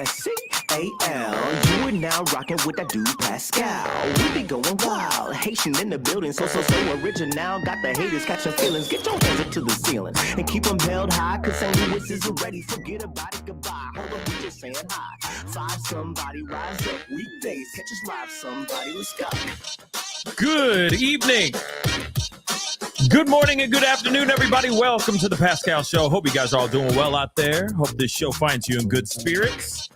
Pascal. You are now rocking with that dude Pascal. We be going wild, Haitian in the building, so original. Got the haters catching feelings. Get your hands up to the ceiling and keep them held high, cause St. Louis is ready. Forget about it, goodbye. Hold on, we just saying hi. Five somebody, rise up weekdays. Catch us live, somebody, let's go. Good evening. Good morning and good afternoon, everybody. Welcome to the Pascal Show. Hope you guys are all doing well out there. Hope this show finds you in good spirits,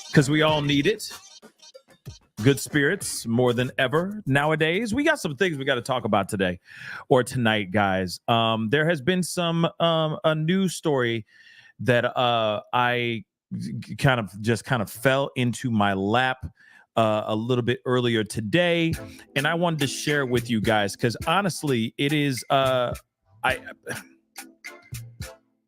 because we all need it. Good spirits more than ever nowadays. We got some things we got to talk about today or tonight, guys. There has been a news story that I kind of fell into my lap a little bit earlier today, and I wanted to share it with you guys because honestly, it is I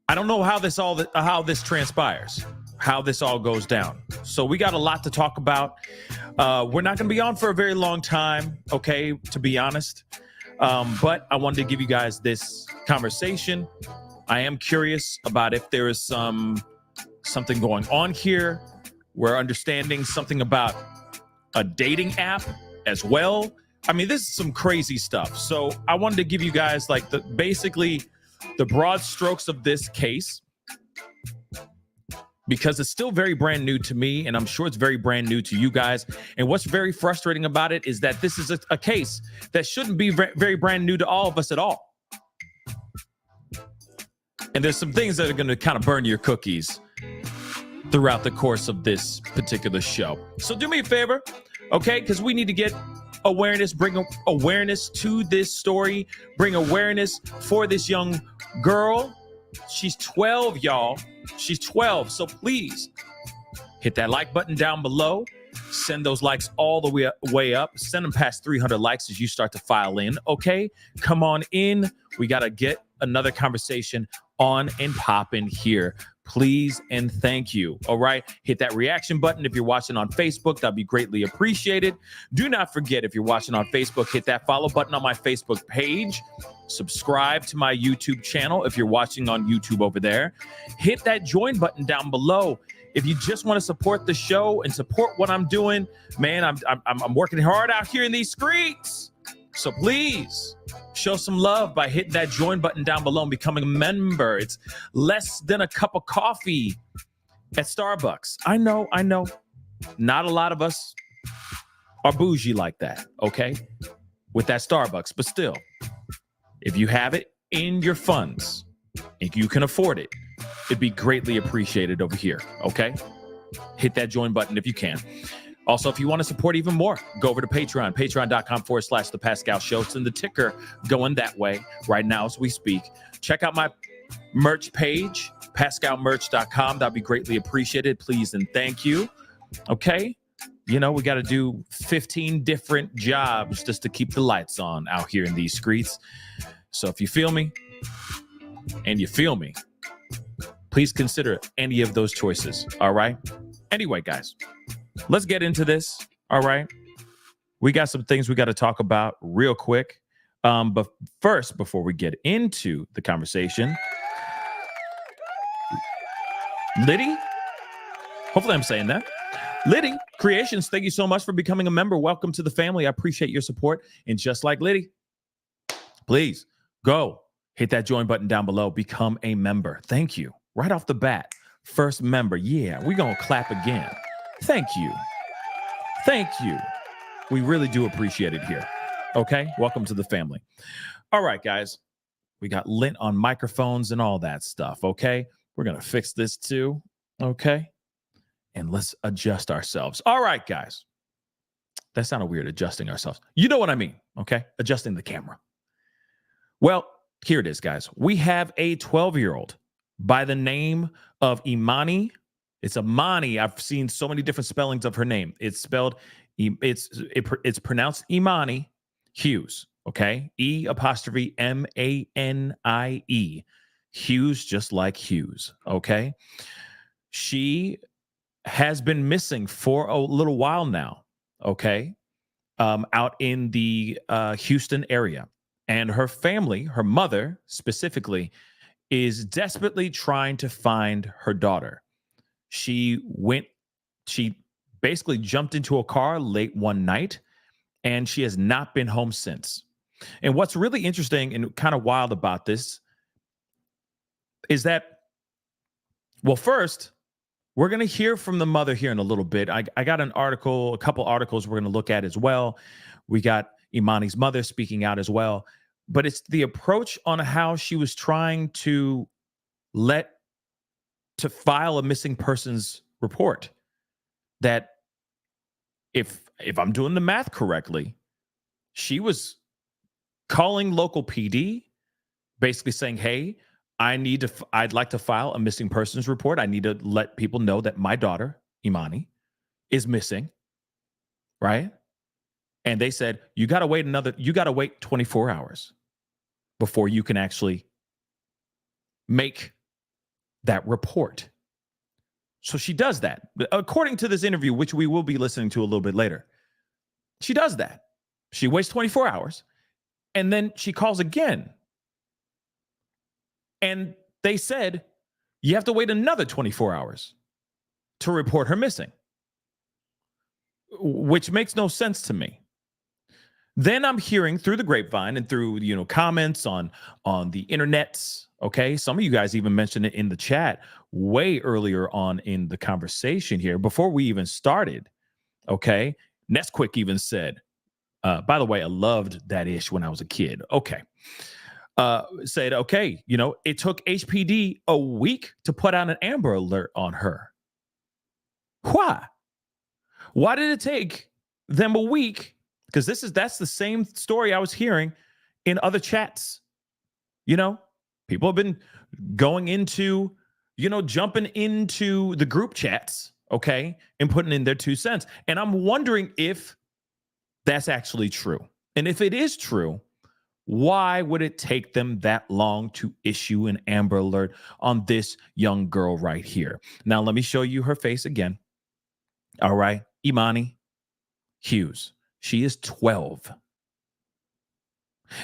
don't know how this transpires, how this all goes down. So we got a lot to talk about. We're not going to be on for a very long time, okay, to be honest. But I wanted to give you guys this conversation. I am curious about if there is something going on here. We're understanding something about a dating app as well. I mean, this is some crazy stuff. So I wanted to give you guys basically the broad strokes of this case, because it's still very brand new to me, and I'm sure it's very brand new to you guys. And what's very frustrating about it is that this is a case that shouldn't be very brand new to all of us at all. And there's some things that are going to kind of burn your cookies throughout the course of this particular show. So do me a favor, okay? Because we need to get awareness, bring awareness to this story, bring awareness for this young girl. She's 12, y'all. She's 12. So please hit that like button down below. Send those likes all the way up. Send them past 300 likes as you start to file in, okay? Come on in. We got to get another conversation on and popping here. Please and thank you. All right. Hit that reaction button if you're watching on Facebook. That'd be greatly appreciated. Do not forget, if you're watching on Facebook, hit that follow button on my Facebook page. Subscribe to my YouTube channel if you're watching on YouTube over there. Hit that join button down below. If you just want to support the show and support what I'm doing, man, I'm working hard out here in these streets. So please show some love by hitting that join button down below and becoming a member. It's less than a cup of coffee at Starbucks. I know. Not a lot of us are bougie like that, okay? With that Starbucks. But still, if you have it in your funds, if you can afford it, it'd be greatly appreciated over here, okay? Hit that join button if you can. Also, if you want to support even more, go over to Patreon, patreon.com/The Pascal Show. It's in the ticker going that way right now as we speak. Check out my merch page, pascalmerch.com. That'd be greatly appreciated. Please and thank you. Okay? You know, we got to do 15 different jobs just to keep the lights on out here in these streets. So if you feel me and you feel me, please consider any of those choices. All right? Anyway, guys. Let's get into this, all right? We got some things we got to talk about real quick. But first, before we get into the conversation, Liddy, hopefully I'm saying that. Liddy Creations, thank you so much for becoming a member. Welcome to the family. I appreciate your support. And just like Liddy, please go hit that join button down below. Become a member. Thank you. Right off the bat, first member. Yeah, we're going to clap again. Thank you. Thank you. We really do appreciate it here. Okay? Welcome to the family. All right, guys. We got lint on microphones and all that stuff, okay? We're going to fix this too, okay? And let's adjust ourselves. All right, guys. That sounded weird, adjusting ourselves. You know what I mean, okay? Adjusting the camera. Well, here it is, guys. We have a 12-year-old by the name of Eminie. It's Eminie. I've seen so many different spellings of her name. It's it's pronounced Eminie Hughes. Okay, E''Manie. Hughes, just like Hughes. Okay, she has been missing for a little while now. Okay, out in the Houston area, and her family, her mother specifically, is desperately trying to find her daughter. She basically jumped into a car late one night, and she has not been home since. And what's really interesting and kind of wild about this is that, well, first, we're going to hear from the mother here in a little bit. I got a couple articles we're going to look at as well. We got Eminie's mother speaking out as well. But it's the approach on how she was trying to file a missing persons report. That if I'm doing the math correctly, she was calling local PD, basically saying, hey, I'd like to file a missing persons report. I need to let people know that my daughter, Eminie, is missing. Right? And they said, you got to wait 24 hours before you can actually make that report. So she does that. According to this interview, which we will be listening to a little bit later, she does that. She waits 24 hours and then she calls again. And they said, you have to wait another 24 hours to report her missing, which makes no sense to me. Then I'm hearing through the grapevine and through, comments on the internets. Okay. Some of you guys even mentioned it in the chat way earlier on in the conversation here before we even started. Okay. Nesquick even said, by the way, I loved that ish when I was a kid. Okay. Said, okay, it took HPD a week to put out an Amber Alert on her. Why? Why did it take them a week? Because that's the same story I was hearing in other chats. People have been going into, jumping into the group chats, okay, and putting in their 2 cents. And I'm wondering if that's actually true. And if it is true, why would it take them that long to issue an Amber Alert on this young girl right here? Now, let me show you her face again. All right. Eminie Hughes. She is 12.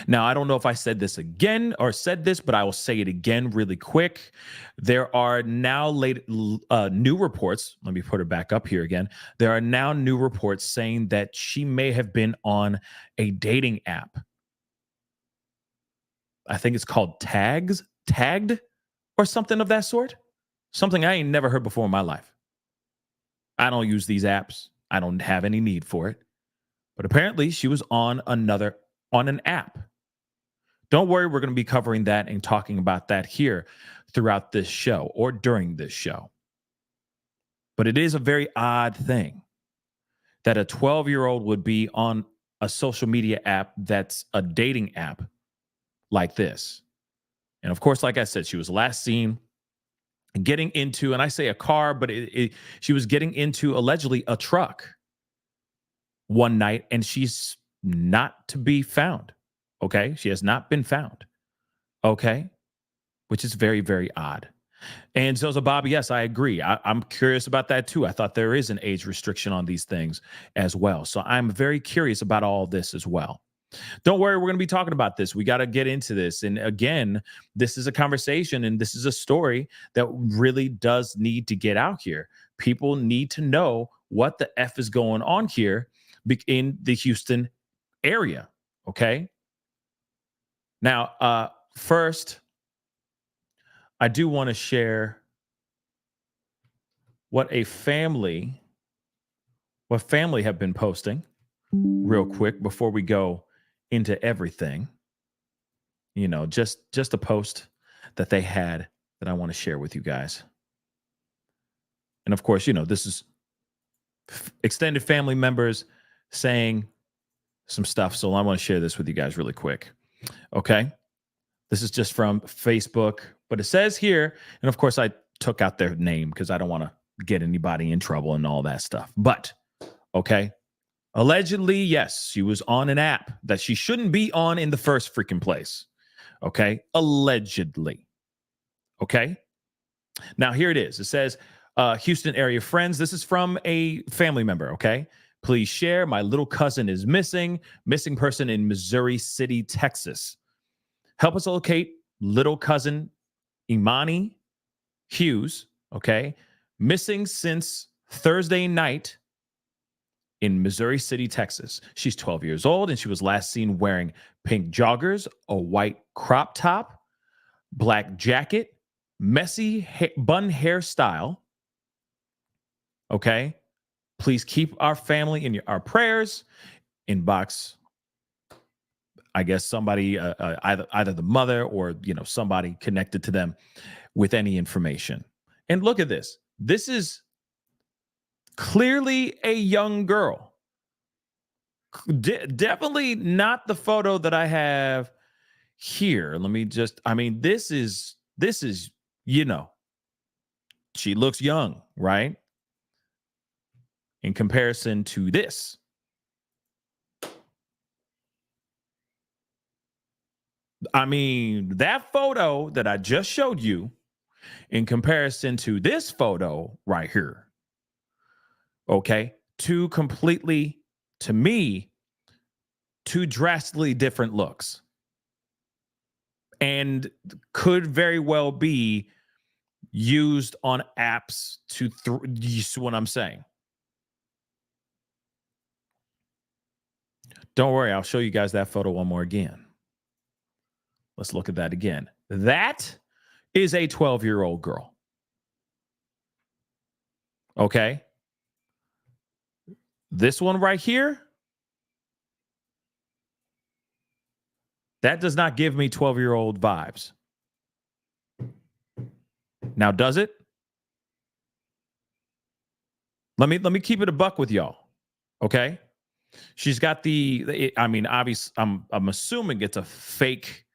Now, I don't know if I said this, but I will say it again really quick. There are now new reports. Let me put her back up here again. There are now new reports saying that she may have been on a dating app. I think it's called Tagged or something of that sort. Something I ain't never heard before in my life. I don't use these apps. I don't have any need for it. But apparently she was on an app. Don't worry, we're going to be covering that and talking about that here throughout this show or during this show. But it is a very odd thing that a 12-year-old would be on a social media app that's a dating app like this. And of course, like I said, she was last seen getting into, and I say a car, but she was getting into allegedly a truck one night, and she's not to be found. Okay. She has not been found. Okay. Which is very, very odd. And so, Bobby, yes, I agree. I'm curious about that too. I thought there is an age restriction on these things as well. So I'm very curious about all this as well. Don't worry, we're going to be talking about this. We got to get into this. And again, this is a conversation and this is a story that really does need to get out here. People need to know what the F is going on here in the Houston area. Okay. Now, first, I do want to share what family have been posting real quick before we go into everything. Just a post that they had that I want to share with you guys. And of course, this is extended family members saying some stuff. So I want to share this with you guys really quick. Okay. This is just from Facebook, but it says here, and of course I took out their name because I don't want to get anybody in trouble and all that stuff. But okay. Allegedly, yes, she was on an app that she shouldn't be on in the first freaking place. Okay. Allegedly. Okay. Now here it is. It says, Houston area friends. This is from a family member. Okay. Please share. My little cousin is missing person in Missouri City, Texas. Help us locate little cousin Eminie Hughes, okay, missing since Thursday night in Missouri City, Texas. She's 12 years old and she was last seen wearing pink joggers, a white crop top, black jacket, messy bun hairstyle. Okay. Please keep our family in our prayers. Inbox, I guess somebody, either the mother or somebody connected to them with any information. And look at this. This is clearly a young girl. Definitely not the photo that I have here. Let me just, this is, she looks young, right? In comparison to this. That photo that I just showed you in comparison to this photo right here. Okay. Two completely, to me, two drastically different looks. And could very well be used on apps to, you see what I'm saying? Don't worry, I'll show you guys that photo one more again. Let's look at that again. That is a 12-year-old girl. Okay. This one right here, that does not give me 12-year-old vibes. Now, does it? Let me keep it a buck with y'all. Okay. She's got obviously, I'm assuming it's a fake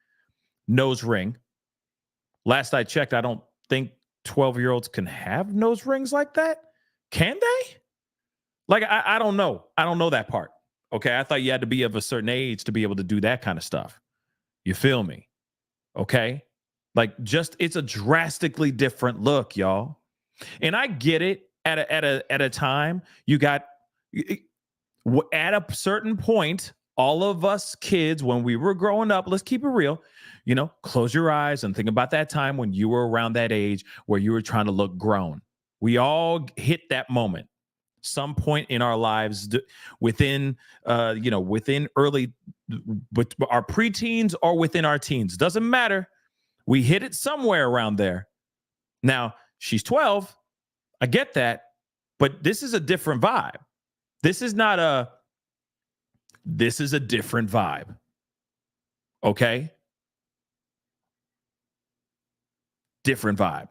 nose ring. Last I checked, I don't think 12-year-olds can have nose rings like that. Can they? Like, I don't know. I don't know that part. Okay. I thought you had to be of a certain age to be able to do that kind of stuff. You feel me? Okay. Like, it's a drastically different look, y'all. And I get it at a time you got at a certain point, all of us kids, when we were growing up, let's keep it real, close your eyes and think about that time when you were around that age where you were trying to look grown. We all hit that moment, some point in our lives within early, with our preteens or within our teens. Doesn't matter. We hit it somewhere around there. Now, she's 12. I get that. But this is a different vibe. This is a different vibe. Okay? Different vibe.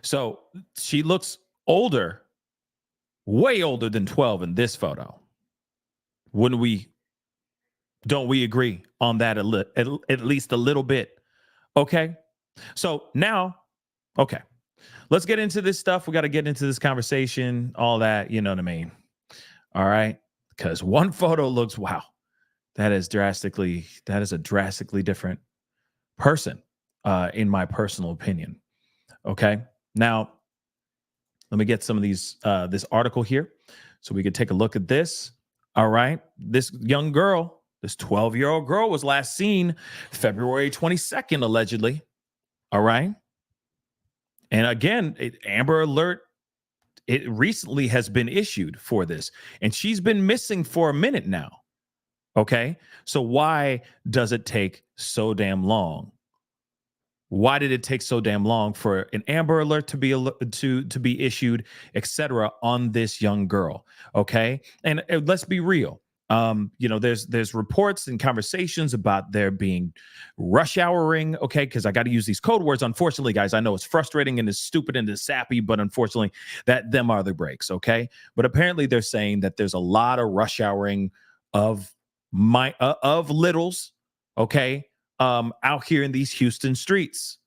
So she looks older, way older than 12 in this photo. Don't we agree on that at least a little bit? Okay? So now, okay. Let's get into this stuff. We got to get into this conversation, all that, you know what I mean? All right. Because one photo looks, wow, that is a drastically different person, in my personal opinion. Okay. Now, let me get some of this article here so we could take a look at this. All right. This young girl, this 12-year-old girl was last seen February 22nd, allegedly. All right. And again, Amber Alert, it recently has been issued for this, and she's been missing for a minute now. Okay. So why does it take so damn long? Why did it take so damn long for an Amber Alert to be issued, etc., on this young girl? Okay. And let's be real. There's reports and conversations about there being rush houring. Okay, because I got to use these code words. Unfortunately, guys, I know it's frustrating and it's stupid and it's sappy, but unfortunately, them are the breaks. Okay, but apparently they're saying that there's a lot of rush houring of littles. Okay, out here in these Houston streets.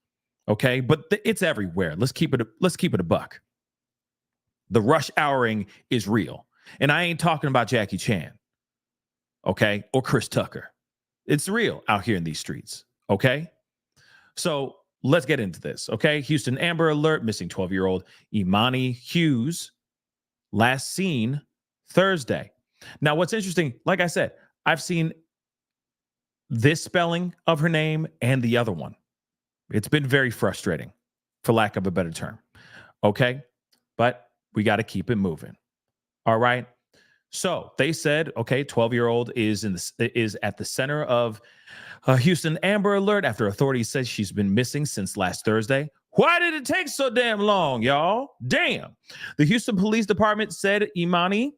Okay, but it's everywhere. Let's keep it a buck. The rush houring is real, and I ain't talking about Jackie Chan. Okay, or Chris Tucker. It's real out here in these streets. Okay, so let's get into this. Okay, Houston Amber Alert, missing 12-year-old Eminie Hughes, last seen Thursday. Now, what's interesting, like I said, I've seen this spelling of her name and the other one. It's been very frustrating, for lack of a better term. Okay, but we got to keep it moving. All right. So they said, okay, 12-year-old is at the center of a Houston Amber Alert after authorities said she's been missing since last Thursday. Why did it take so damn long, y'all? Damn. The Houston Police Department said Eminie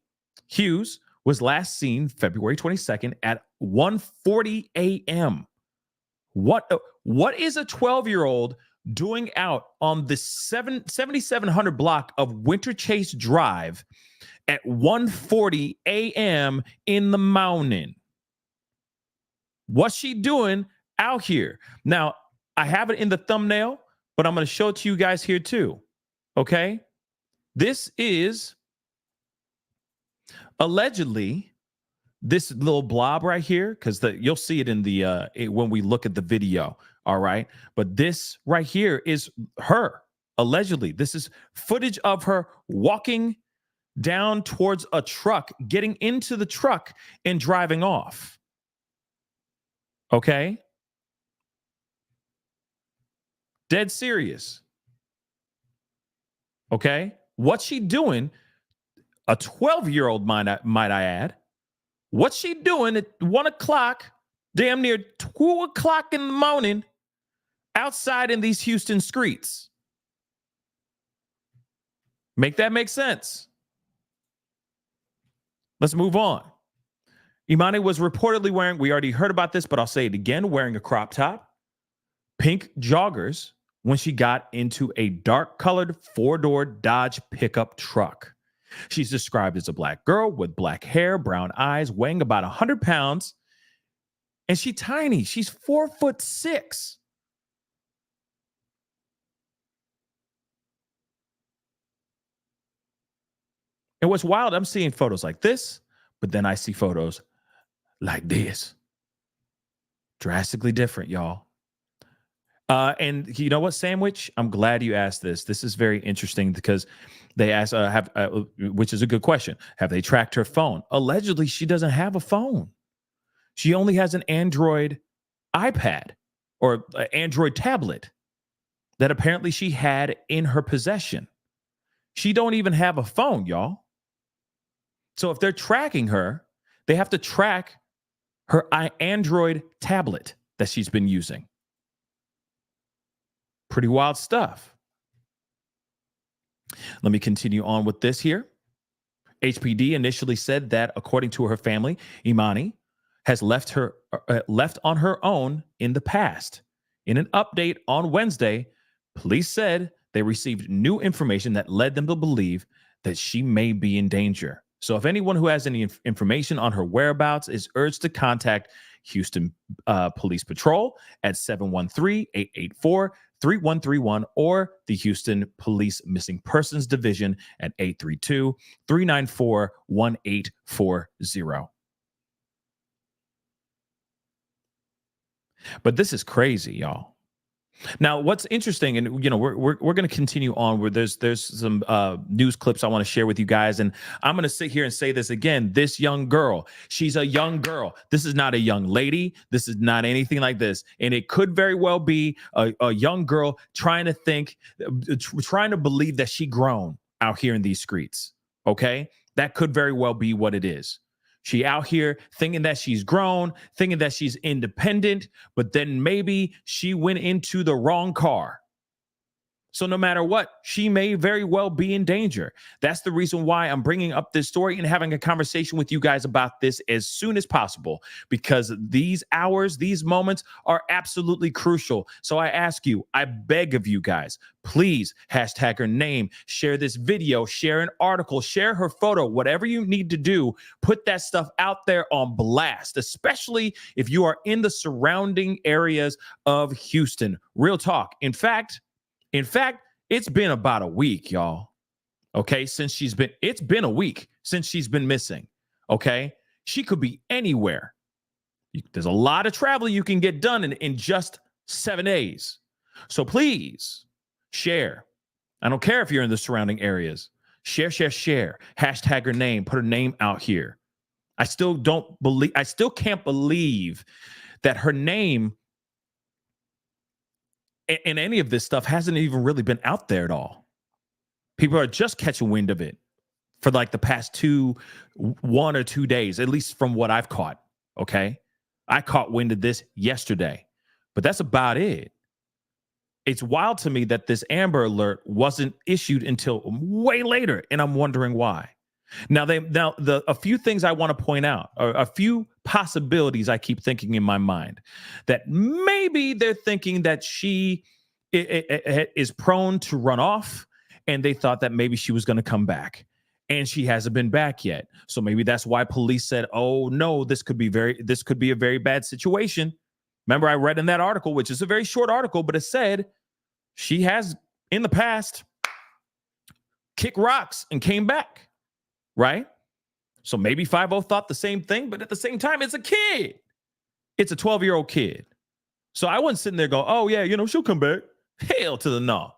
Hughes was last seen February 22nd at 1:40 a.m. What is a 12-year-old doing out on the 7700 block of Waterchase Drive at 1:40 a.m. in the morning? What's she doing out here? Now, I have it in the thumbnail, but I'm going to show it to you guys here too. Okay? This is allegedly this little blob right here, because you'll see it in the when we look at the video. All right. But this right here is her. Allegedly, this is footage of her walking down towards a truck, getting into the truck and driving off. Okay. Dead serious. Okay. What's she doing? A 12-year-old, might I add. What's she doing at 1 o'clock, damn near 2 o'clock in the morning, outside in these Houston streets? Make that make sense. Let's move on. Eminie was reportedly wearing, we already heard about this, but I'll say it again, wearing a crop top, pink joggers, when she got into a dark-colored 4-door Dodge pickup truck. She's described as a black girl with black hair, brown eyes, weighing about 100 pounds, and she's tiny. She's 4'6". And what's wild, I'm seeing photos like this, but then I see photos like this. Drastically different, y'all. And you know what, Sandwich? I'm glad you asked this. This is very interesting because they asked, which is a good question. Have they tracked her phone? Allegedly, she doesn't have a phone. She only has an Android iPad or Android tablet that apparently she had in her possession. She don't even have a phone, y'all. So if they're tracking her, they have to track her Android tablet that she's been using. Pretty wild stuff. Let me continue on with this here. HPD initially said that, according to her family, Eminie has left on her own in the past. In an update on Wednesday, police said they received new information that led them to believe that she may be in danger. So if anyone who has any information on her whereabouts is urged to contact Houston Police Patrol at 713-884-3131 or the Houston Police Missing Persons Division at 832-394-1840. But this is crazy, y'all. Now, what's interesting, and we're going to continue on where there's some news clips I want to share with you guys, and I'm going to sit here and say this again. This young girl, she's a young girl. This is not a young lady. This is not anything like this, and it could very well be a young girl trying to believe that she grown out here in these streets. Okay, that could very well be what it is. She out here thinking that she's grown, thinking that she's independent, but then maybe she went into the wrong car. So no matter what, she may very well be in danger. That's the reason why I'm bringing up this story and having a conversation with you guys about this as soon as possible, because these hours, these moments are absolutely crucial. So I ask you, I beg of you guys, please hashtag her name, share this video, share an article, share her photo, whatever you need to do, put that stuff out there on blast, especially if you are in the surrounding areas of Houston. Real talk. In fact, it's been about a week, y'all. Okay, it's been a week since she's been missing. Okay, she could be anywhere. There's a lot of travel you can get done in just 7 days. So please share. I don't care if you're in the surrounding areas. Share. Hashtag her name. Put her name out here. I still can't believe that her name in any of this stuff hasn't even really been out there at all. People are just catching wind of it for like the past 1 or 2 days, at least from what I've caught. Okay. I caught wind of this yesterday, but that's about it. It's wild to me that this Amber Alert wasn't issued until way later, and I'm wondering why. Now, a few things I want to point out, or a few possibilities I keep thinking in my mind, that maybe they're thinking that she is prone to run off, and they thought that maybe she was going to come back, and she hasn't been back yet. So maybe that's why police said, "Oh no, this could be a very bad situation." Remember, I read in that article, which is a very short article, but it said she has in the past kicked rocks and came back. Right? So maybe 5-0 thought the same thing, but at the same time, it's a kid. It's a 12-year-old kid. So I wasn't sitting there going, oh, yeah, she'll come back. Hell to the no.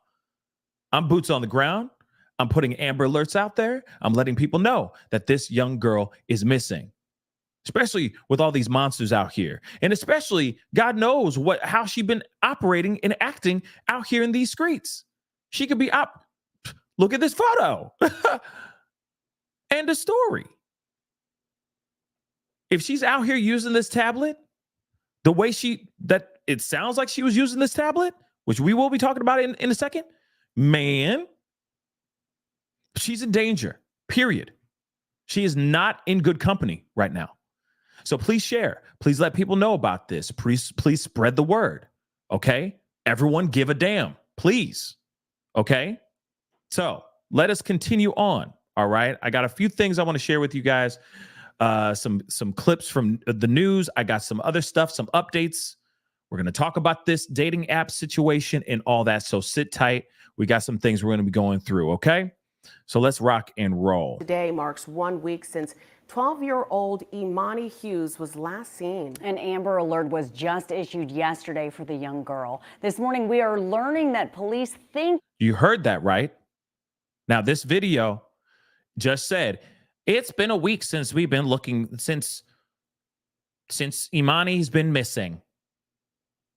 I'm boots on the ground. I'm putting Amber Alerts out there. I'm letting people know that this young girl is missing, especially with all these monsters out here. And especially, God knows how she's been operating and acting out here in these streets. She could be look at this photo. End of story. If she's out here using this tablet, the way it sounds like she was using this tablet, which we will be talking about in a second, man, she's in danger, period. She is not in good company right now. So please share. Please let people know about this. Please spread the word, okay? Everyone give a damn, please, okay? So let us continue on. All right. I got a few things I want to share with you guys. Some clips from the news. I got some other stuff, some updates. We're going to talk about this dating app situation and all that. So sit tight. We got some things we're going to be going through. Okay. So let's rock and roll. Today marks 1 week since 12-year-old Eminie Hughes was last seen. An Amber Alert was just issued yesterday for the young girl. This morning, we are learning that police think. You heard that, right? Now, this video just said, it's been a week since we've been looking, since Eminie's been missing.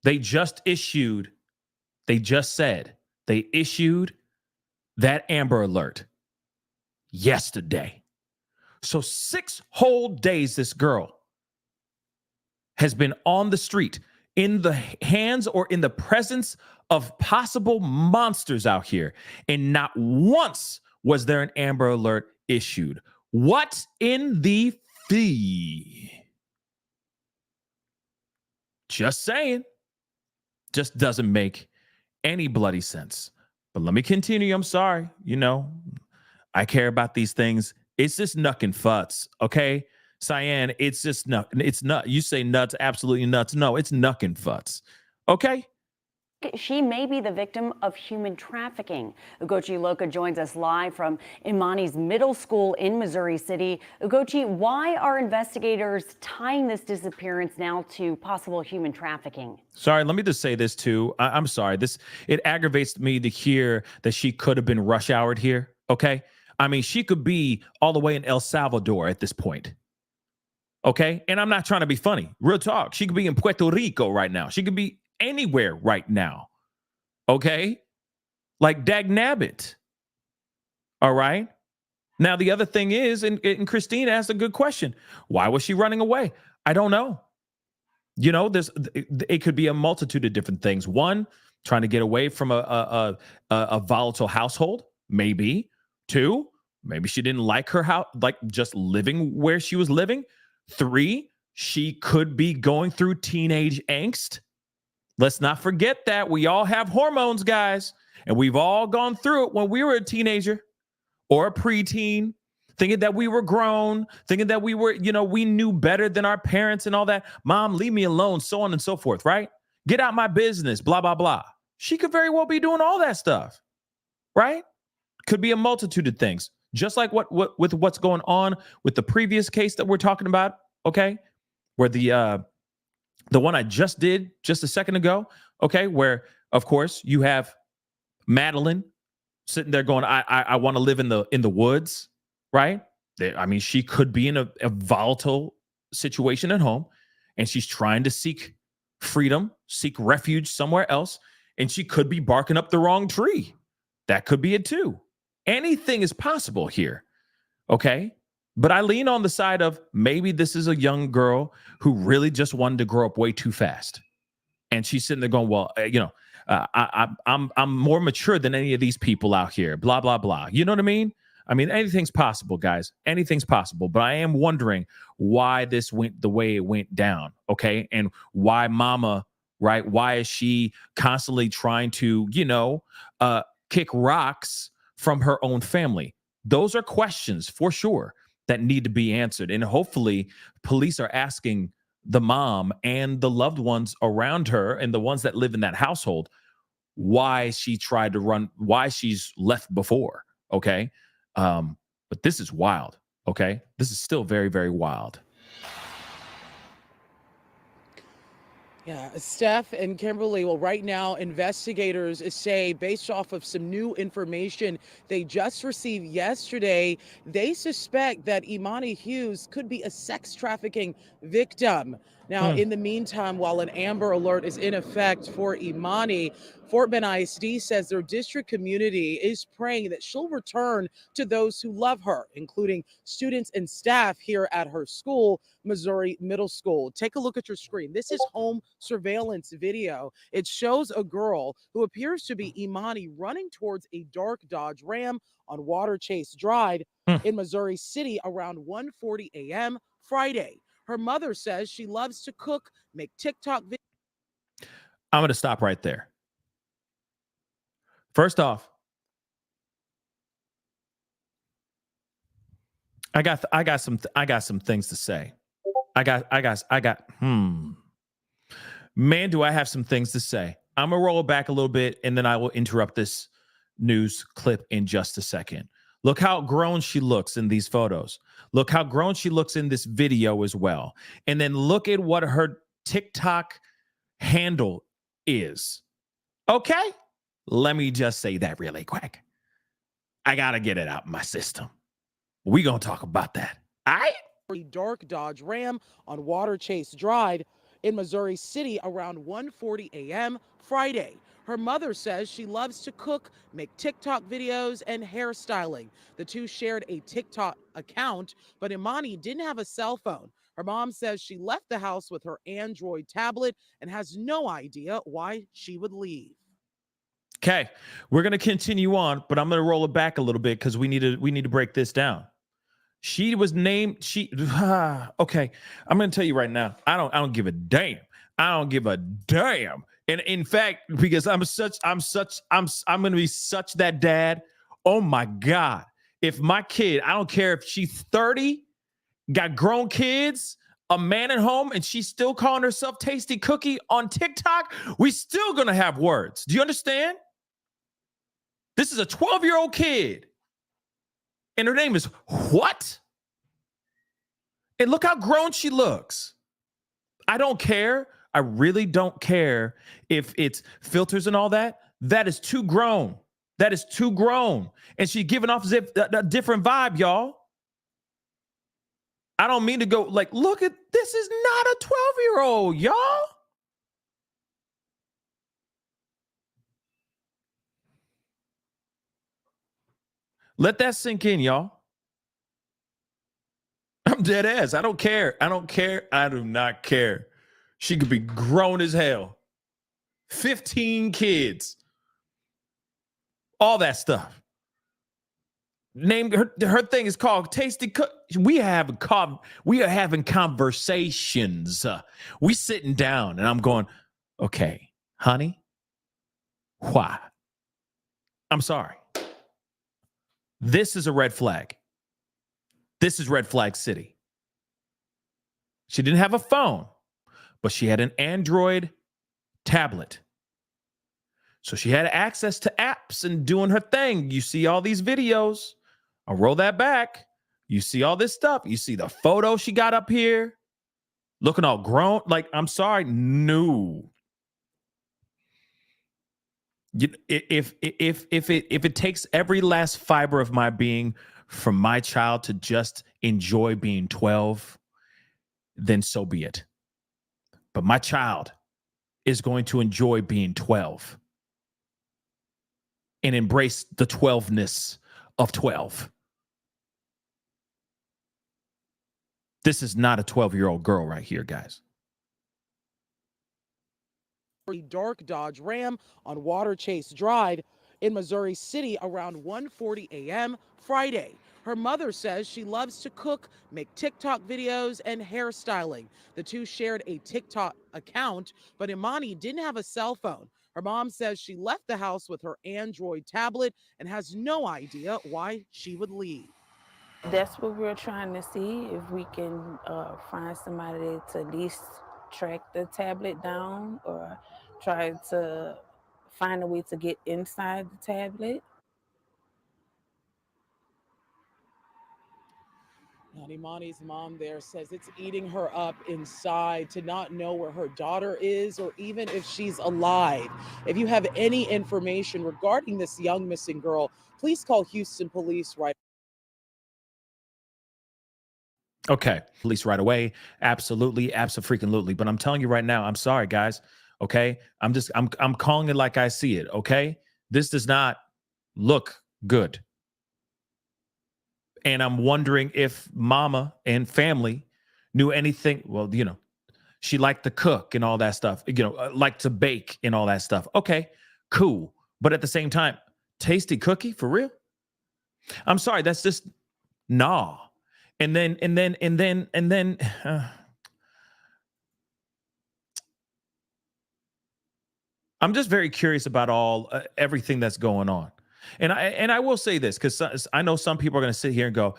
They just issued that Amber Alert yesterday. So 6 whole days this girl has been on the street in the hands or in the presence of possible monsters out here. And not once was there an Amber Alert issued. What in the fee? Just saying. Just doesn't make any bloody sense. But let me continue. I'm sorry. I care about these things. It's just nuck and futz. Okay. Cyan, it's just nuck. It's nut. You say nuts, absolutely nuts. No, it's nuck and futz. Okay. She may be the victim of human trafficking. Ugochi Loka joins us live from Eminie's middle school in Missouri City. Ugochi, why are investigators tying this disappearance now to possible human trafficking? Sorry, let me just say this too. I'm sorry. It aggravates me to hear that she could have been rush houred here. Okay. I mean, she could be all the way in El Salvador at this point. Okay. And I'm not trying to be funny. Real talk. She could be in Puerto Rico right now. She could be anywhere right now. Okay. Like dag nabbit. All right. Now, the other thing is, and Christine asked a good question. Why was she running away? I don't know. It could be a multitude of different things. One, trying to get away from a volatile household. Maybe. Two, maybe she didn't like her house, like just living where she was living. Three, she could be going through teenage angst. Let's not forget that we all have hormones, guys, and we've all gone through it when we were a teenager or a preteen, thinking that we were grown, thinking that we were, we knew better than our parents and all that. Mom, leave me alone, so on and so forth, right? Get out my business, blah, blah, blah. She could very well be doing all that stuff, right? Could be a multitude of things, just like with what's going on with the previous case that we're talking about, okay? Where the one I just did just a second ago, okay, where, of course, you have Madeline sitting there going, I want to live in the woods, right? I mean, she could be in a volatile situation at home. and she's trying to seek freedom, seek refuge somewhere else, and she could be barking up the wrong tree. That could be it too. Anything is possible here, okay? But I lean on the side of maybe this is a young girl who really just wanted to grow up way too fast. And she's sitting there going, well, I'm more mature than any of these people out here, blah, blah, blah. You know what I mean? I mean, anything's possible, guys. Anything's possible. But I am wondering why this went the way it went down, okay? And why mama, right? Why is she constantly trying to, kick rocks from her own family? Those are questions for sure that need to be answered. And hopefully police are asking the mom and the loved ones around her and the ones that live in that household why she tried to run, why she's left before, okay? But this is wild, okay? This is still very, very wild. Yeah, Steph and Kimberly, well, right now, investigators say, based off of some new information they just received yesterday, they suspect that Eminie Hughes could be a sex trafficking victim. Now, in the meantime, while an Amber Alert is in effect for Eminie, Fort Bend ISD says their district community is praying that she'll return to those who love her, including students and staff here at her school, Missouri Middle School. Take a look at your screen. This is home surveillance video. It shows a girl who appears to be Eminie running towards a dark Dodge Ram on Waterchase Drive in Missouri City around 1:40 a.m. Friday. Her mother says she loves to cook, make TikTok videos. I'm going to stop right there. First off, I got some things to say. Man, do I have some things to say. I'm going to roll it back a little bit and then I will interrupt this news clip in just a second. Look how grown she looks in these photos. Look how grown she looks in this video as well. And then look at what her TikTok handle is. Okay? Let me just say that really quick. I got to get it out of my system. We're going to talk about that. All right? A dark Dodge Ram on Waterchase Drive in Missouri City around 1:40 a.m. Friday. Her mother says she loves to cook, make TikTok videos, and hairstyling. The two shared a TikTok account, but Eminie didn't have a cell phone. Her mom says she left the house with her Android tablet and has no idea why she would leave. Okay, we're going to continue on, but I'm going to roll it back a little bit because we need to break this down. She was named. Okay, I'm going to tell you right now. I don't give a damn. I don't give a damn. And in fact, because I'm going to be such that dad. Oh my God! If my kid, I don't care if she's 30, got grown kids, a man at home, and she's still calling herself Tasty Cookie on TikTok, we still going to have words. Do you understand? This is a 12-year-old kid. And her name is what? And look how grown she looks. I don't care. I really don't care if it's filters and all that. That is too grown. That is too grown. And she's giving off a different vibe, y'all. I don't mean to go like, look at this is not a 12-year-old, y'all. Let that sink in, y'all. I'm dead ass. I don't care. I don't care. I do not care. She could be grown as hell. 15 kids. All that stuff. Named her thing is called Tasty Cook. We are having conversations. We sitting down and I'm going, okay, honey, why? I'm sorry. This is a red flag. This is red flag city. She didn't have a phone, but she had an Android tablet. So she had access to apps and doing her thing. You see all these videos. I'll roll that back. You see all this stuff. You see the photo she got up here. Looking all grown. Like, I'm sorry. No. If it takes every last fiber of my being for my child to just enjoy being 12, then so be it. but my child is going to enjoy being 12 and embrace the 12ness of 12. This is not a 12-year-old girl right here, guys. A dark Dodge Ram on Waterchase Drive in Missouri City around 1:40 a.m. Friday. Her mother says she loves to cook, make TikTok videos, and hairstyling. The two shared a TikTok account, but Eminie didn't have a cell phone. Her mom says she left the house with her Android tablet and has no idea why she would leave. That's what we're trying to see, if we can find somebody to at least track the tablet down or try to find a way to get inside the tablet. And Imani's mom there says it's eating her up inside to not know where her daughter is or even if she's alive. If you have any information regarding this young missing girl, please call Houston Police right. Okay, police right away. Absolutely, absolutely. But I'm telling you right now, I'm sorry, guys. Okay, I'm calling it like I see it. Okay, this does not look good. And I'm wondering if mama and family knew anything. Well, she liked to cook and all that stuff, liked to bake and all that stuff. Okay, cool. But at the same time, tasty cookie for real? I'm sorry, that's just nah. And then I'm just very curious about everything that's going on. And I will say this, because I know some people are going to sit here and go,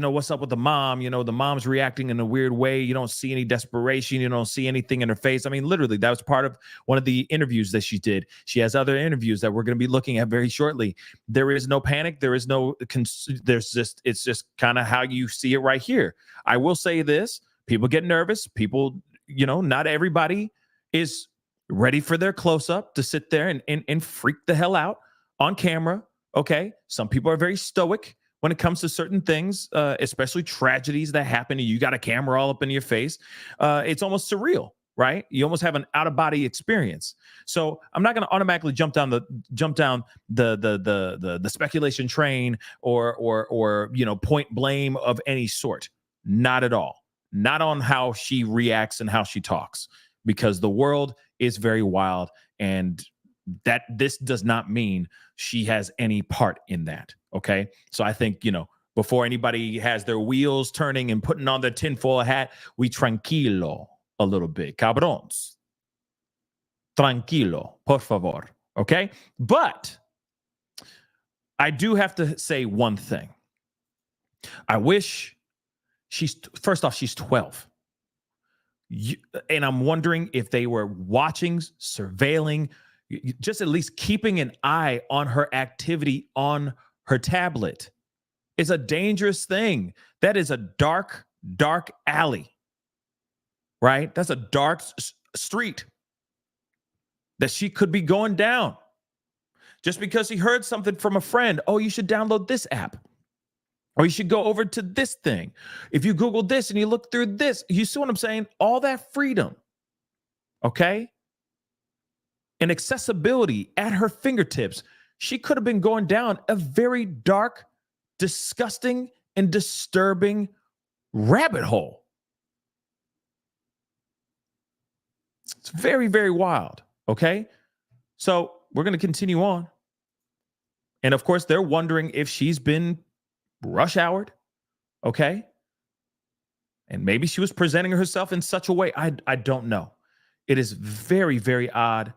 what's up with the mom? The mom's reacting in a weird way. You don't see any desperation. You don't see anything in her face. I mean, literally, that was part of one of the interviews that she did. She has other interviews that we're going to be looking at very shortly. There is no panic. There is no, it's just kind of how you see it right here. I will say this, people get nervous. People, not everybody is ready for their close-up to sit there and freak the hell out on camera. Okay, some people are very stoic when it comes to certain things, especially tragedies that happen and you got a camera all up in your face. It's almost surreal, right? You almost have an out-of-body experience. So I'm not going to automatically jump down the speculation train or point blame of any sort. Not at all. Not on how she reacts and how she talks, because the world is very wild, and that this does not mean she has any part in that. Okay. So I think, before anybody has their wheels turning and putting on their tinfoil hat, we tranquilo a little bit. Cabrons. Tranquilo, por favor. Okay. But I do have to say one thing. I wish first off, she's 12. And I'm wondering if they were watching, surveilling, just at least keeping an eye on her activity on her tablet. It's a dangerous thing. That is a dark, dark alley, right? That's a dark street that she could be going down just because he heard something from a friend. Oh, you should download this app, or you should go over to this thing. If you Google this and you look through this, you see what I'm saying? All that freedom, okay? And accessibility at her fingertips. She could have been going down a very dark, disgusting, and disturbing rabbit hole. It's very, very wild, okay? So we're going to continue on. And of course, they're wondering if she's been rush houred, okay? And maybe she was presenting herself in such a way. I don't know. It is very, very odd.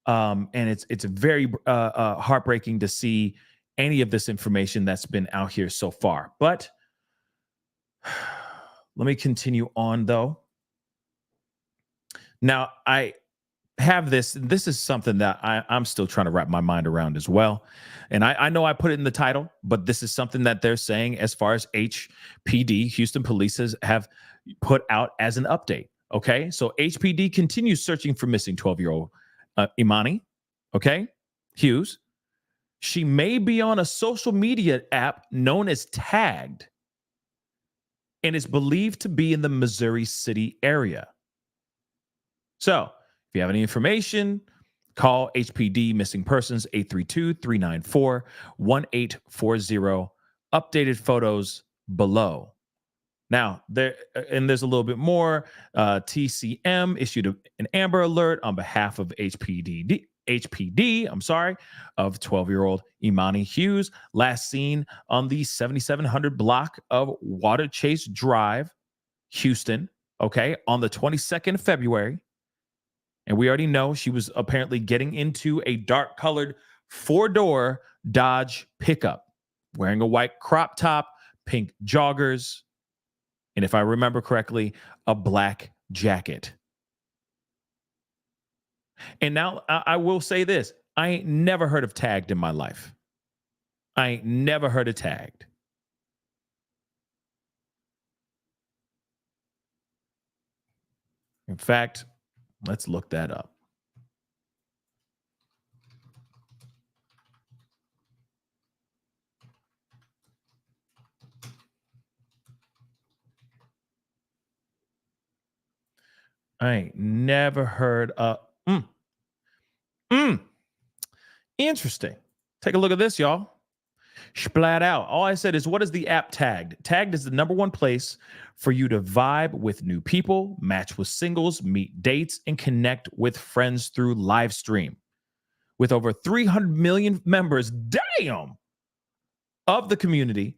And it's very heartbreaking to see any of this information that's been out here so far. But let me continue on, though. Now, I have this. This is something that I'm still trying to wrap my mind around as well. And I know I put it in the title, but this is something that they're saying as far as HPD, Houston Police, have put out as an update. Okay, so HPD continues searching for missing 12-year-old Eminie, okay, Hughes. She may be on a social media app known as Tagged and is believed to be in the Missouri City area. So if you have any information, call HPD Missing Persons 832-394-1840. Updated photos below. Now, there's a little bit more. TCM issued an Amber Alert on behalf of HPD, of 12-year-old Eminie Hughes, last seen on the 7700 block of Waterchase Drive, Houston, okay, on the 22nd of February. And we already know she was apparently getting into a dark-colored 4-door Dodge pickup, wearing a white crop top, pink joggers, and if I remember correctly, a black jacket. And now I will say this. I ain't never heard of tagged in my life. I ain't never heard of tagged. In fact, let's look that up. I ain't never heard of. Interesting. Take a look at this, y'all. Splat out. All I said is, what is the app Tagged? Tagged is the #1 place for you to vibe with new people, match with singles, meet dates, and connect with friends through live stream. With over 300 million members, damn, of the community,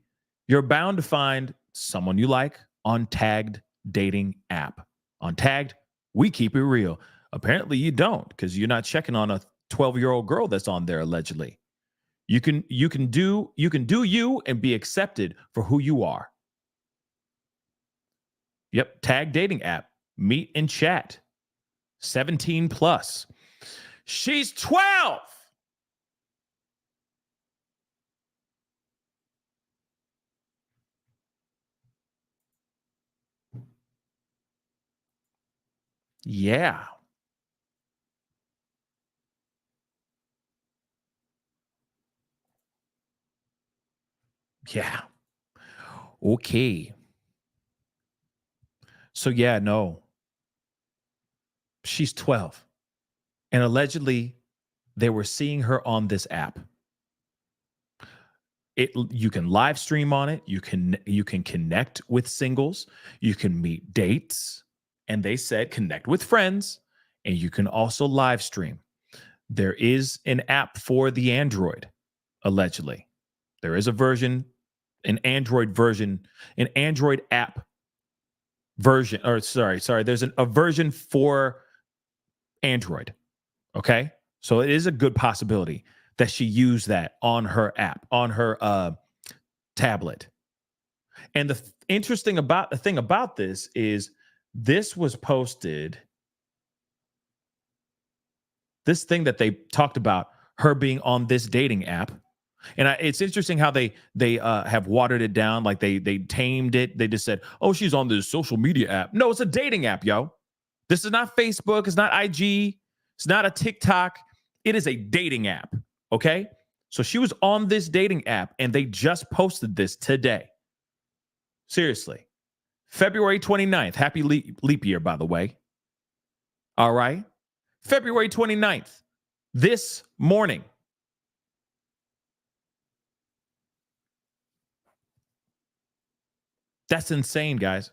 you're bound to find someone you like on Tagged dating app. On Tagged, we keep it real. Apparently you don't, because you're not checking on a 12-year-old girl that's on there allegedly. You can do you and be accepted for who you are. Yep, Tag dating app. Meet and chat. 17 plus. She's 12. Yeah. Yeah. Okay. So yeah, no. She's 12. And allegedly they were seeing her on this app. You can live stream on it, you can connect with singles, you can meet dates, and they said connect with friends, and you can also live stream. There is an app for the Android, allegedly. There is a version, an Android version, an Android app version, or sorry, there's a version for Android. Okay? So it is a good possibility that she used that on her app, on her tablet. And the thing about this is this was posted. This thing that they talked about her being on this dating app. And it's interesting how they have watered it down, like they tamed it. They just said, "Oh, she's on this social media app." No, it's a dating app, yo. This is not Facebook. It's not IG. It's not a TikTok. It is a dating app. Okay, so she was on this dating app, and they just posted this today. Seriously, February 29th. Happy leap year, by the way. All right, February 29th. This morning. That's insane, guys.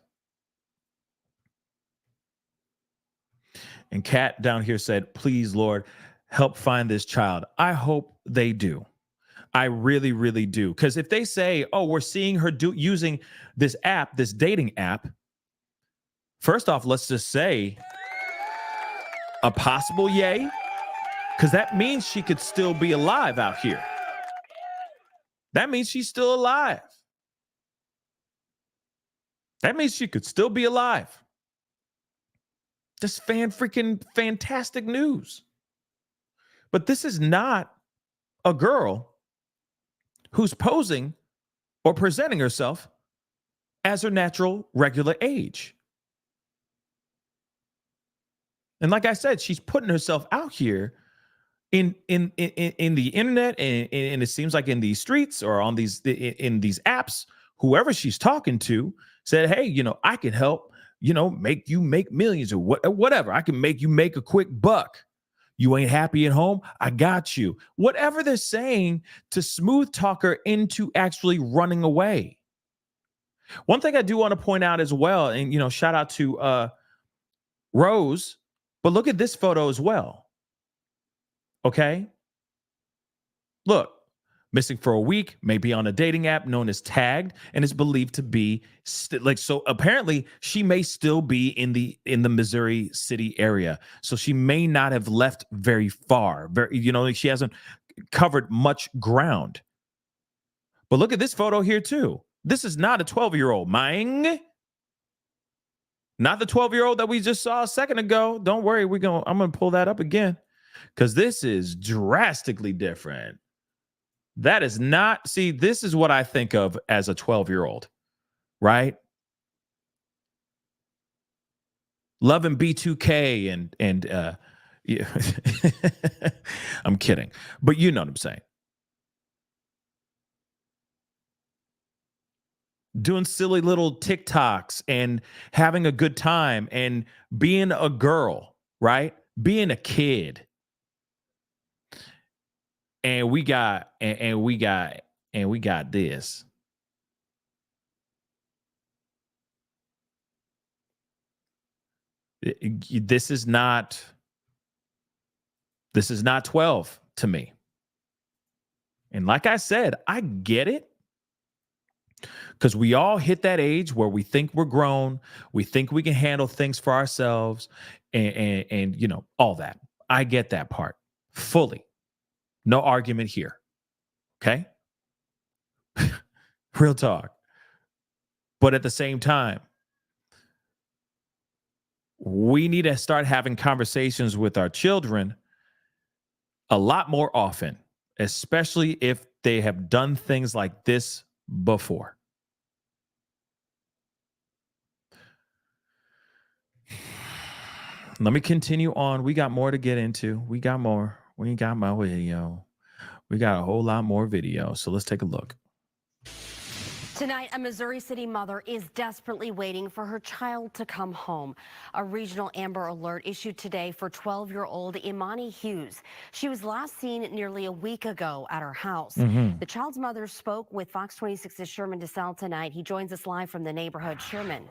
And Kat down here said, please, Lord, help find this child. I hope they do. I really, really do. Because if they say, oh, we're seeing her using this app, this dating app, first off, let's just say a possible yay. Because that means she could still be alive out here. That means she's still alive. That means she could still be alive. Just freaking fantastic news. But this is not a girl who's posing or presenting herself as her natural regular age. And like I said, she's putting herself out here in the internet, and it seems like in these streets or on these in these apps. Whoever she's talking to said, hey, I can help make you make millions or whatever. I can make you make a quick buck. You ain't happy at home? I got you. Whatever they're saying to smooth talk her into actually running away. One thing I do want to point out as well, and shout out to Rose, but look at this photo as well. Okay? Look, missing for a week, maybe on a dating app known as Tagged, and is believed to be so apparently she may still be in the Missouri City area. So she may not have left very far. She hasn't covered much ground. But look at this photo here too. This is not a 12-year-old, Ming. Not the 12-year-old that we just saw a second ago. Don't worry, I'm going to pull that up again because this is drastically different. That is not, this is what I think of as a 12-year-old, right? Loving B2K and yeah. I'm kidding, but you know what I'm saying. Doing silly little TikToks and having a good time and being a girl, right? Being a kid. And we got this. This is not 12 to me. And like I said, I get it. Because we all hit that age where we think we're grown, we think we can handle things for ourselves, and all that. I get that part fully. No argument here. Okay? Real talk. But at the same time, we need to start having conversations with our children a lot more often, especially if they have done things like this before. Let me continue on. We got more to get into. We got more. We got more video. We got a whole lot more video. So let's take a look. Tonight, a Missouri City mother is desperately waiting for her child to come home. A regional Amber Alert issued today for 12-year-old Eminie Hughes. She was last seen nearly a week ago at her house. The child's mother spoke with Fox 26's Sherman DeSalle tonight. He joins us live from the neighborhood. Sherman.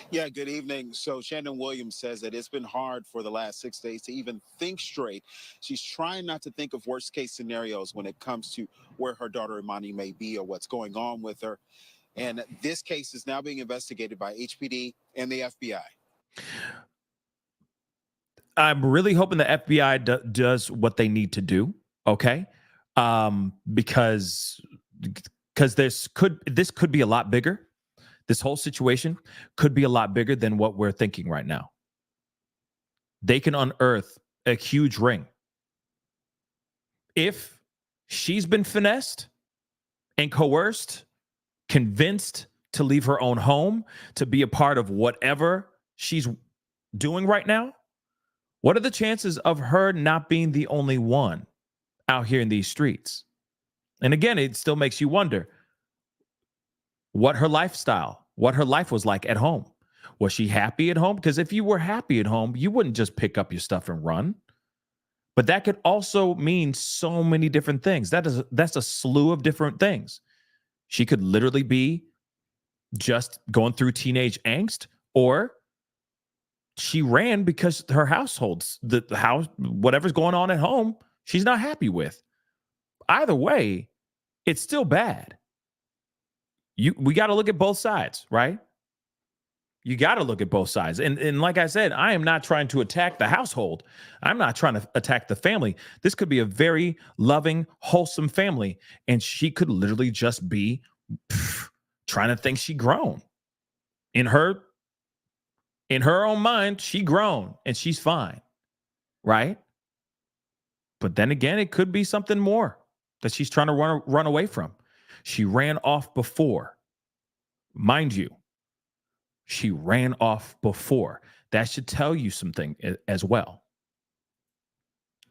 Yeah, good evening. So Shannon Williams says that it's been hard for the last 6 days to even think straight. She's trying not to think of worst case scenarios when it comes to where her daughter Eminie may be or what's going on with her. And this case is now being investigated by HPD and the FBI. I'm really hoping the FBI does what they need to do. Okay. Because this could be a lot bigger. This whole situation could be a lot bigger than what we're thinking right now. They can unearth a huge ring. If she's been finessed and coerced, convinced to leave her own home, to be a part of whatever she's doing right now, what are the chances of her not being the only one out here in these streets? And again, it still makes you wonder what her lifestyle, what her life was like at home. Was she happy at home? Because if you were happy at home, you wouldn't just pick up your stuff and run. But that could also mean so many different things. That's a slew of different things. She could literally be just going through teenage angst, or she ran because her households, the house, whatever's going on at home, she's not happy with. Either way, it's still bad. We got to look at both sides, right? You got to look at both sides. And like I said, I am not trying to attack the household. I'm not trying to attack the family. This could be a very loving, wholesome family. And she could literally just be trying to think she grown. In her own mind, she grown and she's fine, right? But then again, it could be something more that she's trying to run away from. She ran off before. Mind you, she ran off before. That should tell you something as well.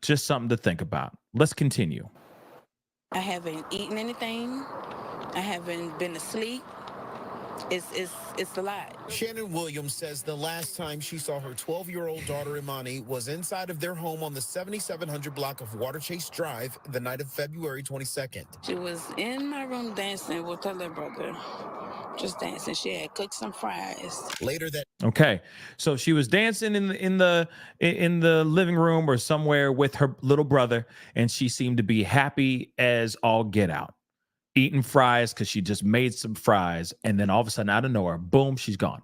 Just something to think about. Let's continue. I haven't eaten anything. I haven't been asleep. it's a lot. Shannon Williams says the last time she saw her 12-year-old daughter Imani was inside of their home on the 7700 block of Waterchase Drive the night of February 22nd. She was in my room dancing with her little brother, just dancing. She had cooked some fries. Later that Okay, so she was dancing in the living room or somewhere with her little brother, and she seemed to be happy as all get out, eating fries because she just made some fries, and then all of a sudden, out of nowhere, boom, she's gone.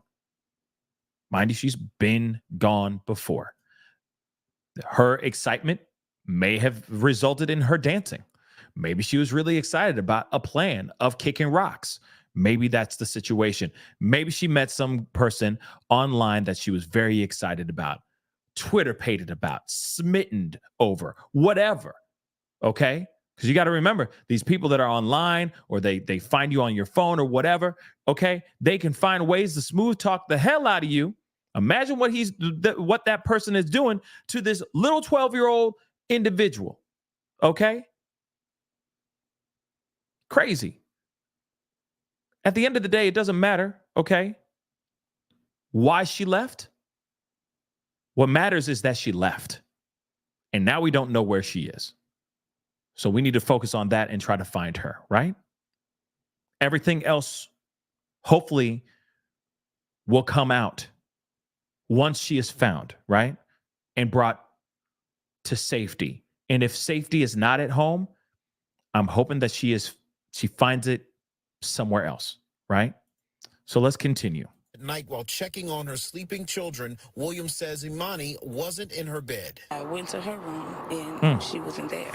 Mind you, she's been gone before. Her excitement may have resulted in her dancing. Maybe she was really excited about a plan of kicking rocks. Maybe that's the situation. Maybe she met some person online that she was very excited about, Twitter-pated about, smitten over, whatever. Okay? Because you got to remember, these people that are online or they find you on your phone or whatever, okay, they can find ways to smooth talk the hell out of you. Imagine what that person is doing to this little 12-year-old individual. Okay? Crazy. At the end of the day, it doesn't matter, okay, why she left. What matters is that she left. And now we don't know where she is. So we need to focus on that and try to find her, right? Everything else, hopefully, will come out once she is found, right? And brought to safety. And if safety is not at home, I'm hoping that she finds it somewhere else, right? So let's continue. at night while checking on her sleeping children, Williams says Imani wasn't in her bed. I went to her room and she wasn't there.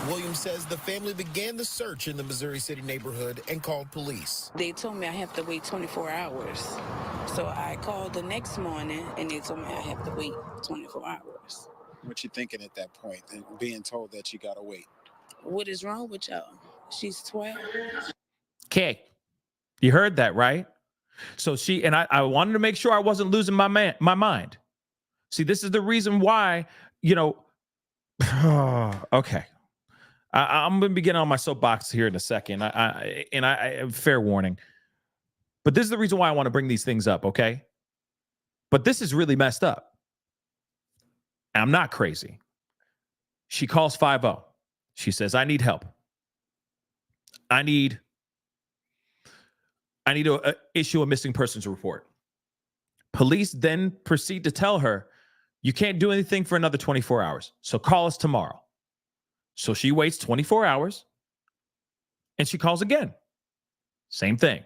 Williams says the family began the search in the Missouri City neighborhood and called police. They told me I have to wait 24 hours. So I called the next morning and they told me I have to wait 24 hours. What you thinking at that point and being told that you gotta wait? What is wrong with y'all? She's 12. Okay. You heard that, right? So I wanted to make sure I wasn't losing my mind. See, this is the reason why, okay. I'm going to begin on my soapbox here in a second. I fair warning. But this is the reason why I want to bring these things up, okay? But this is really messed up. I'm not crazy. She calls 50. She says, I need help. I need to issue a missing persons report. Police then proceed to tell her, you can't do anything for another 24 hours. So call us tomorrow. So she waits 24 hours and she calls again. Same thing.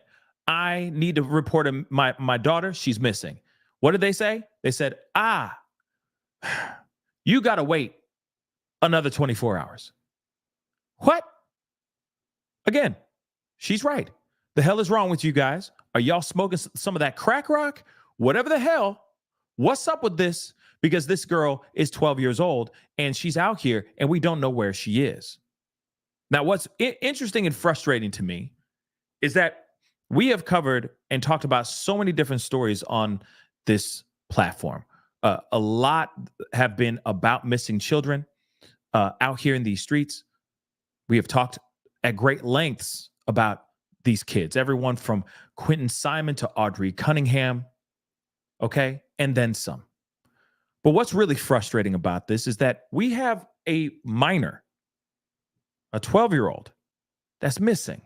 I need to report my daughter. She's missing. What did they say? They said, you got to wait another 24 hours. What? Again, she's right. The hell is wrong with you guys? Are y'all smoking some of that crack rock? Whatever the hell, what's up with this? Because this girl is 12 years old and she's out here and we don't know where she is. Now, what's interesting and frustrating to me is that we have covered and talked about so many different stories on this platform. A lot have been about missing children out here in these streets. We have talked at great lengths about these kids, everyone from Quentin Simon to Audrey Cunningham, okay, and then some. But what's really frustrating about this is that we have a minor, a 12-year-old, that's missing.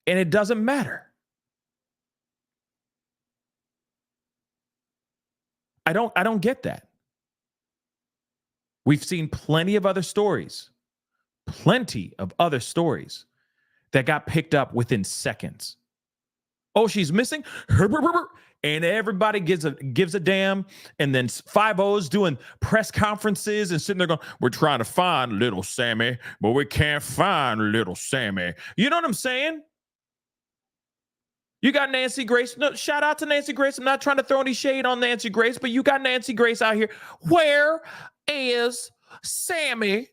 And it doesn't matter. I don't get that. We've seen plenty of other stories that got picked up within seconds. Oh, she's missing, and everybody gives a damn. And then 50's doing press conferences and sitting there going, "We're trying to find little Sammy, but we can't find little Sammy." You know what I'm saying? You got Nancy Grace. No, shout out to Nancy Grace. I'm not trying to throw any shade on Nancy Grace, but you got Nancy Grace out here. Where is Sammy?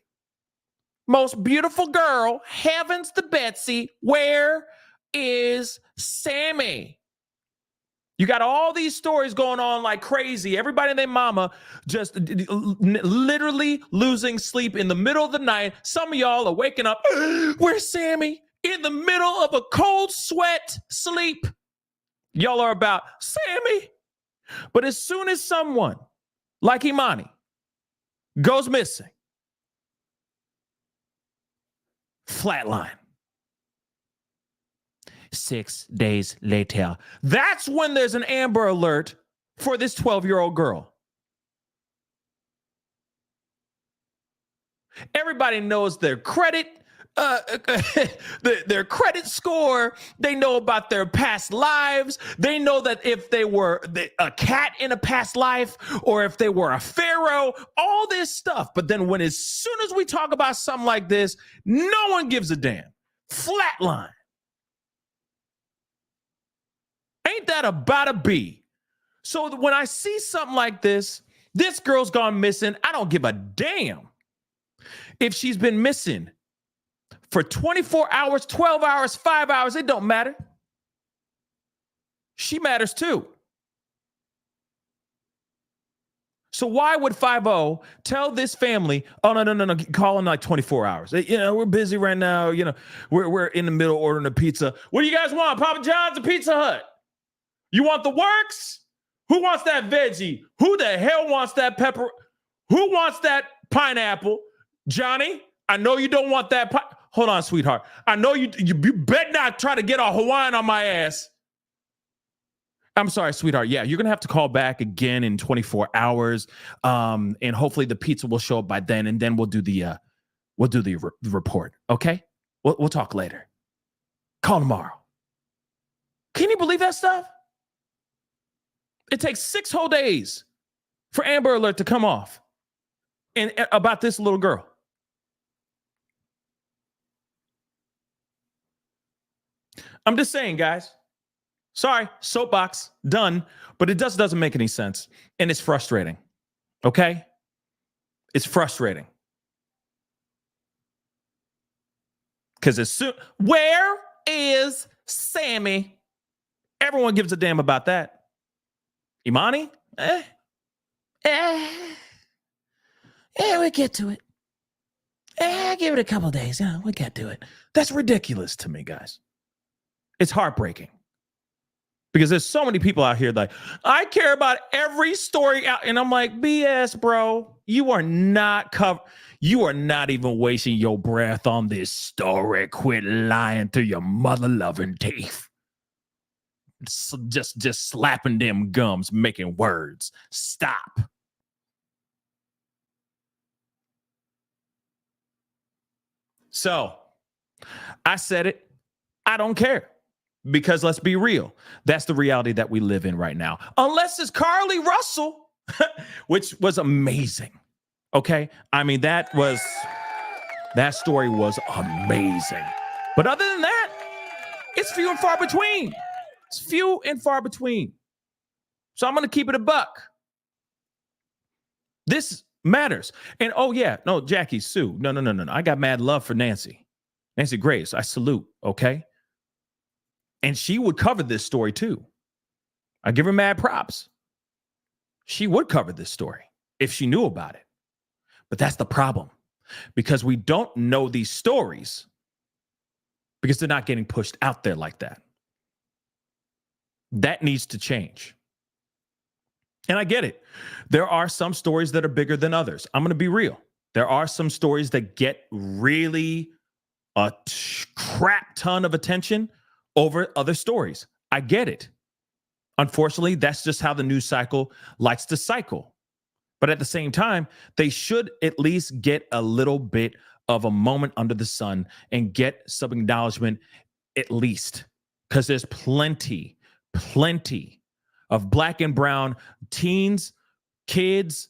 Most beautiful girl, heavens to Betsy. Where is Sammy? You got all these stories going on like crazy. Everybody and their mama just literally losing sleep in the middle of the night. Some of y'all are waking up, where's Sammy? in the middle of a cold sweat sleep. Y'all are about Sammy. But as soon as someone like Imani goes missing, flatline. 6 days later. That's when there's an Amber Alert for this 12-year-old girl. Everybody knows their credit, their credit score. They know about their past lives. They know that if they were a cat in a past life or if they were a pharaoh, all this stuff. But then when as soon as we talk about something like this, no one gives a damn. Flatline. Ain't that about a bee? So when I see something like this girl's gone missing. I don't give a damn if she's been missing for 24 hours, 12 hours, 5 hours. It don't matter. She matters too. So why would 5-0 tell this family, oh, no, call in like 24 hours. We're busy right now. We're in the middle ordering a pizza. What do you guys want? Papa John's or Pizza Hut? You want the works? Who wants that veggie? Who the hell wants that pepper? Who wants that pineapple? Johnny, I know you don't want that. Hold on, sweetheart. I know you better not try to get a Hawaiian on my ass. I'm sorry, sweetheart. Yeah, you're going to have to call back again in 24 hours. And hopefully the pizza will show up by then. And then we'll do the report. Okay? We'll talk later. Call tomorrow. Can you believe that stuff? It takes 6 whole days for Amber Alert to come off and about this little girl. I'm just saying, guys. Sorry, soapbox, done. But it doesn't make any sense. And it's frustrating. Okay? It's frustrating. Because where is Sammy? Everyone gives a damn about that. Imani? We get to it. Give it a couple days. Yeah, we get to it. That's ridiculous to me, guys. It's heartbreaking. Because there's so many people out here like, I care about every story out. And I'm like, BS, bro. You are not even wasting your breath on this story. Quit lying through your mother-loving teeth. Just slapping them gums, making words. Stop. So, I said it. I don't care. Because let's be real. That's the reality that we live in right now. Unless it's Carly Russell, which was amazing. Okay? I mean, that story was amazing. But other than that, it's few and far between. It's few and far between. So I'm going to keep it a buck. This matters. And oh yeah, no, Jackie, Sue. No. I got mad love for Nancy. Nancy Grace, I salute, okay? And she would cover this story too. I give her mad props. She would cover this story if she knew about it. But that's the problem. Because we don't know these stories because they're not getting pushed out there like that. That needs to change. And I get it. There are some stories that are bigger than others. I'm going to be real. There are some stories that get really a crap ton of attention over other stories. I get it. Unfortunately, that's just how the news cycle likes to cycle. But at the same time, they should at least get a little bit of a moment under the sun and get some acknowledgement at least. Because there's plenty of black and brown teens, kids,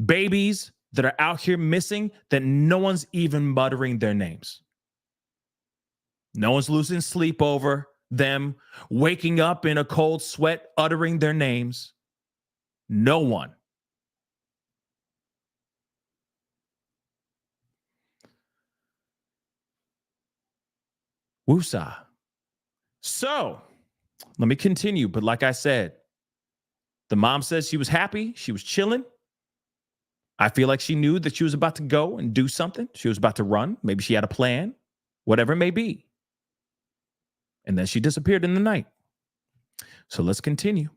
babies that are out here missing that no one's even muttering their names. No one's losing sleep over them, waking up in a cold sweat, uttering their names. No one. Woosah. So, let me continue. But like I said, the mom says she was happy. She was chilling. I feel like she knew that she was about to go and do something. She was about to run. Maybe she had a plan, whatever it may be. And then she disappeared in the night. So let's continue.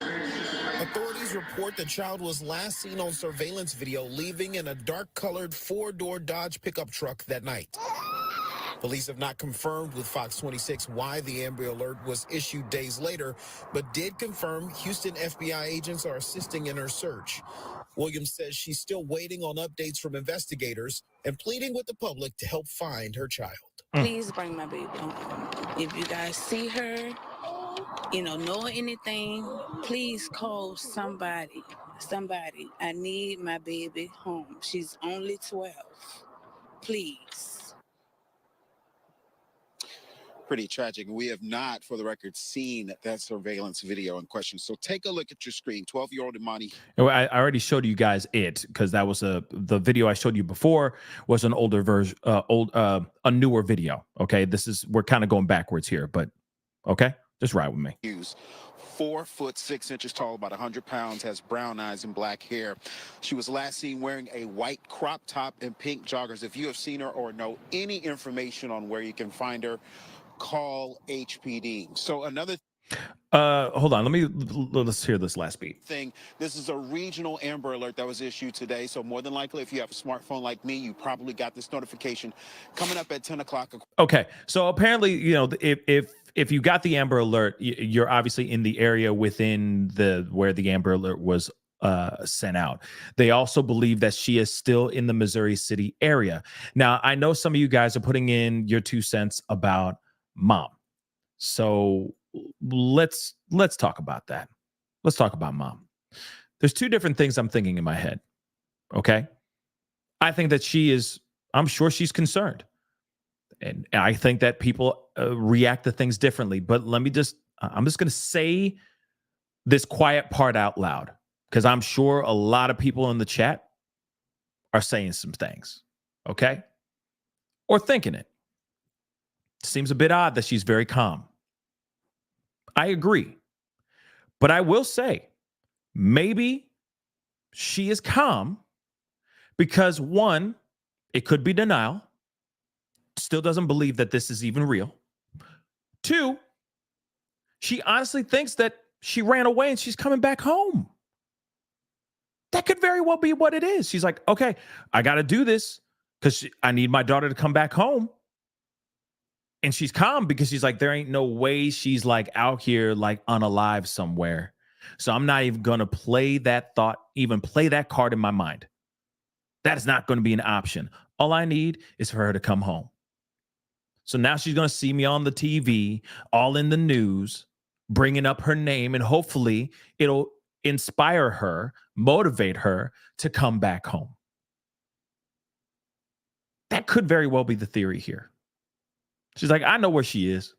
Authorities report the child was last seen on surveillance video leaving in a dark-colored four-door Dodge pickup truck that night. Police have not confirmed with Fox 26 why the Amber Alert was issued days later, but did confirm Houston FBI agents are assisting in her search. Williams says she's still waiting on updates from investigators and pleading with the public to help find her child. Please bring my baby home. If you guys see her, know anything, please call somebody. Somebody. I need my baby home. She's only 12. Please. Pretty tragic. We have not, for the record, seen that surveillance video in question. So take a look at your screen. 12-year-old Eminie. I already showed you guys it because that was the video I showed you before was an older version, a newer video. Okay, we're kind of going backwards here, but okay, just ride with me. Hughes, 4'6" tall, about 100 pounds, has brown eyes and black hair. She was last seen wearing a white crop top and pink joggers. If you have seen her or know any information on where you can find her, call HPD. So another hold on, let's hear this last beat. This is a regional Amber Alert that was issued today. So more than likely, if you have a smartphone like me, you probably got this notification coming up at 10 o'clock. Okay, so apparently, if you got the Amber Alert, you're obviously in the area within where the Amber Alert was sent out. They also believe that she is still in the Missouri City area. Now, I know some of you guys are putting in your 2 cents about mom. So let's talk about that. Let's talk about mom. There's 2 different things I'm thinking in my head. Okay. I think that I'm sure she's concerned. And I think that people react to things differently. But I'm just going to say this quiet part out loud because I'm sure a lot of people in the chat are saying some things. Okay. Or thinking it. Seems a bit odd that she's very calm. I agree. But I will say, maybe she is calm because 1, it could be denial. Still doesn't believe that this is even real. 2, she honestly thinks that she ran away and she's coming back home. That could very well be what it is. She's like, okay, I got to do this because I need my daughter to come back home. And she's calm because she's like, there ain't no way she's like out here like unalive somewhere. So I'm not even going to play that card in my mind. That is not going to be an option. All I need is for her to come home. So now she's going to see me on the TV, all in the news, bringing up her name, and hopefully it'll inspire her, motivate her to come back home. That could very well be the theory here. She's like, I know where she is,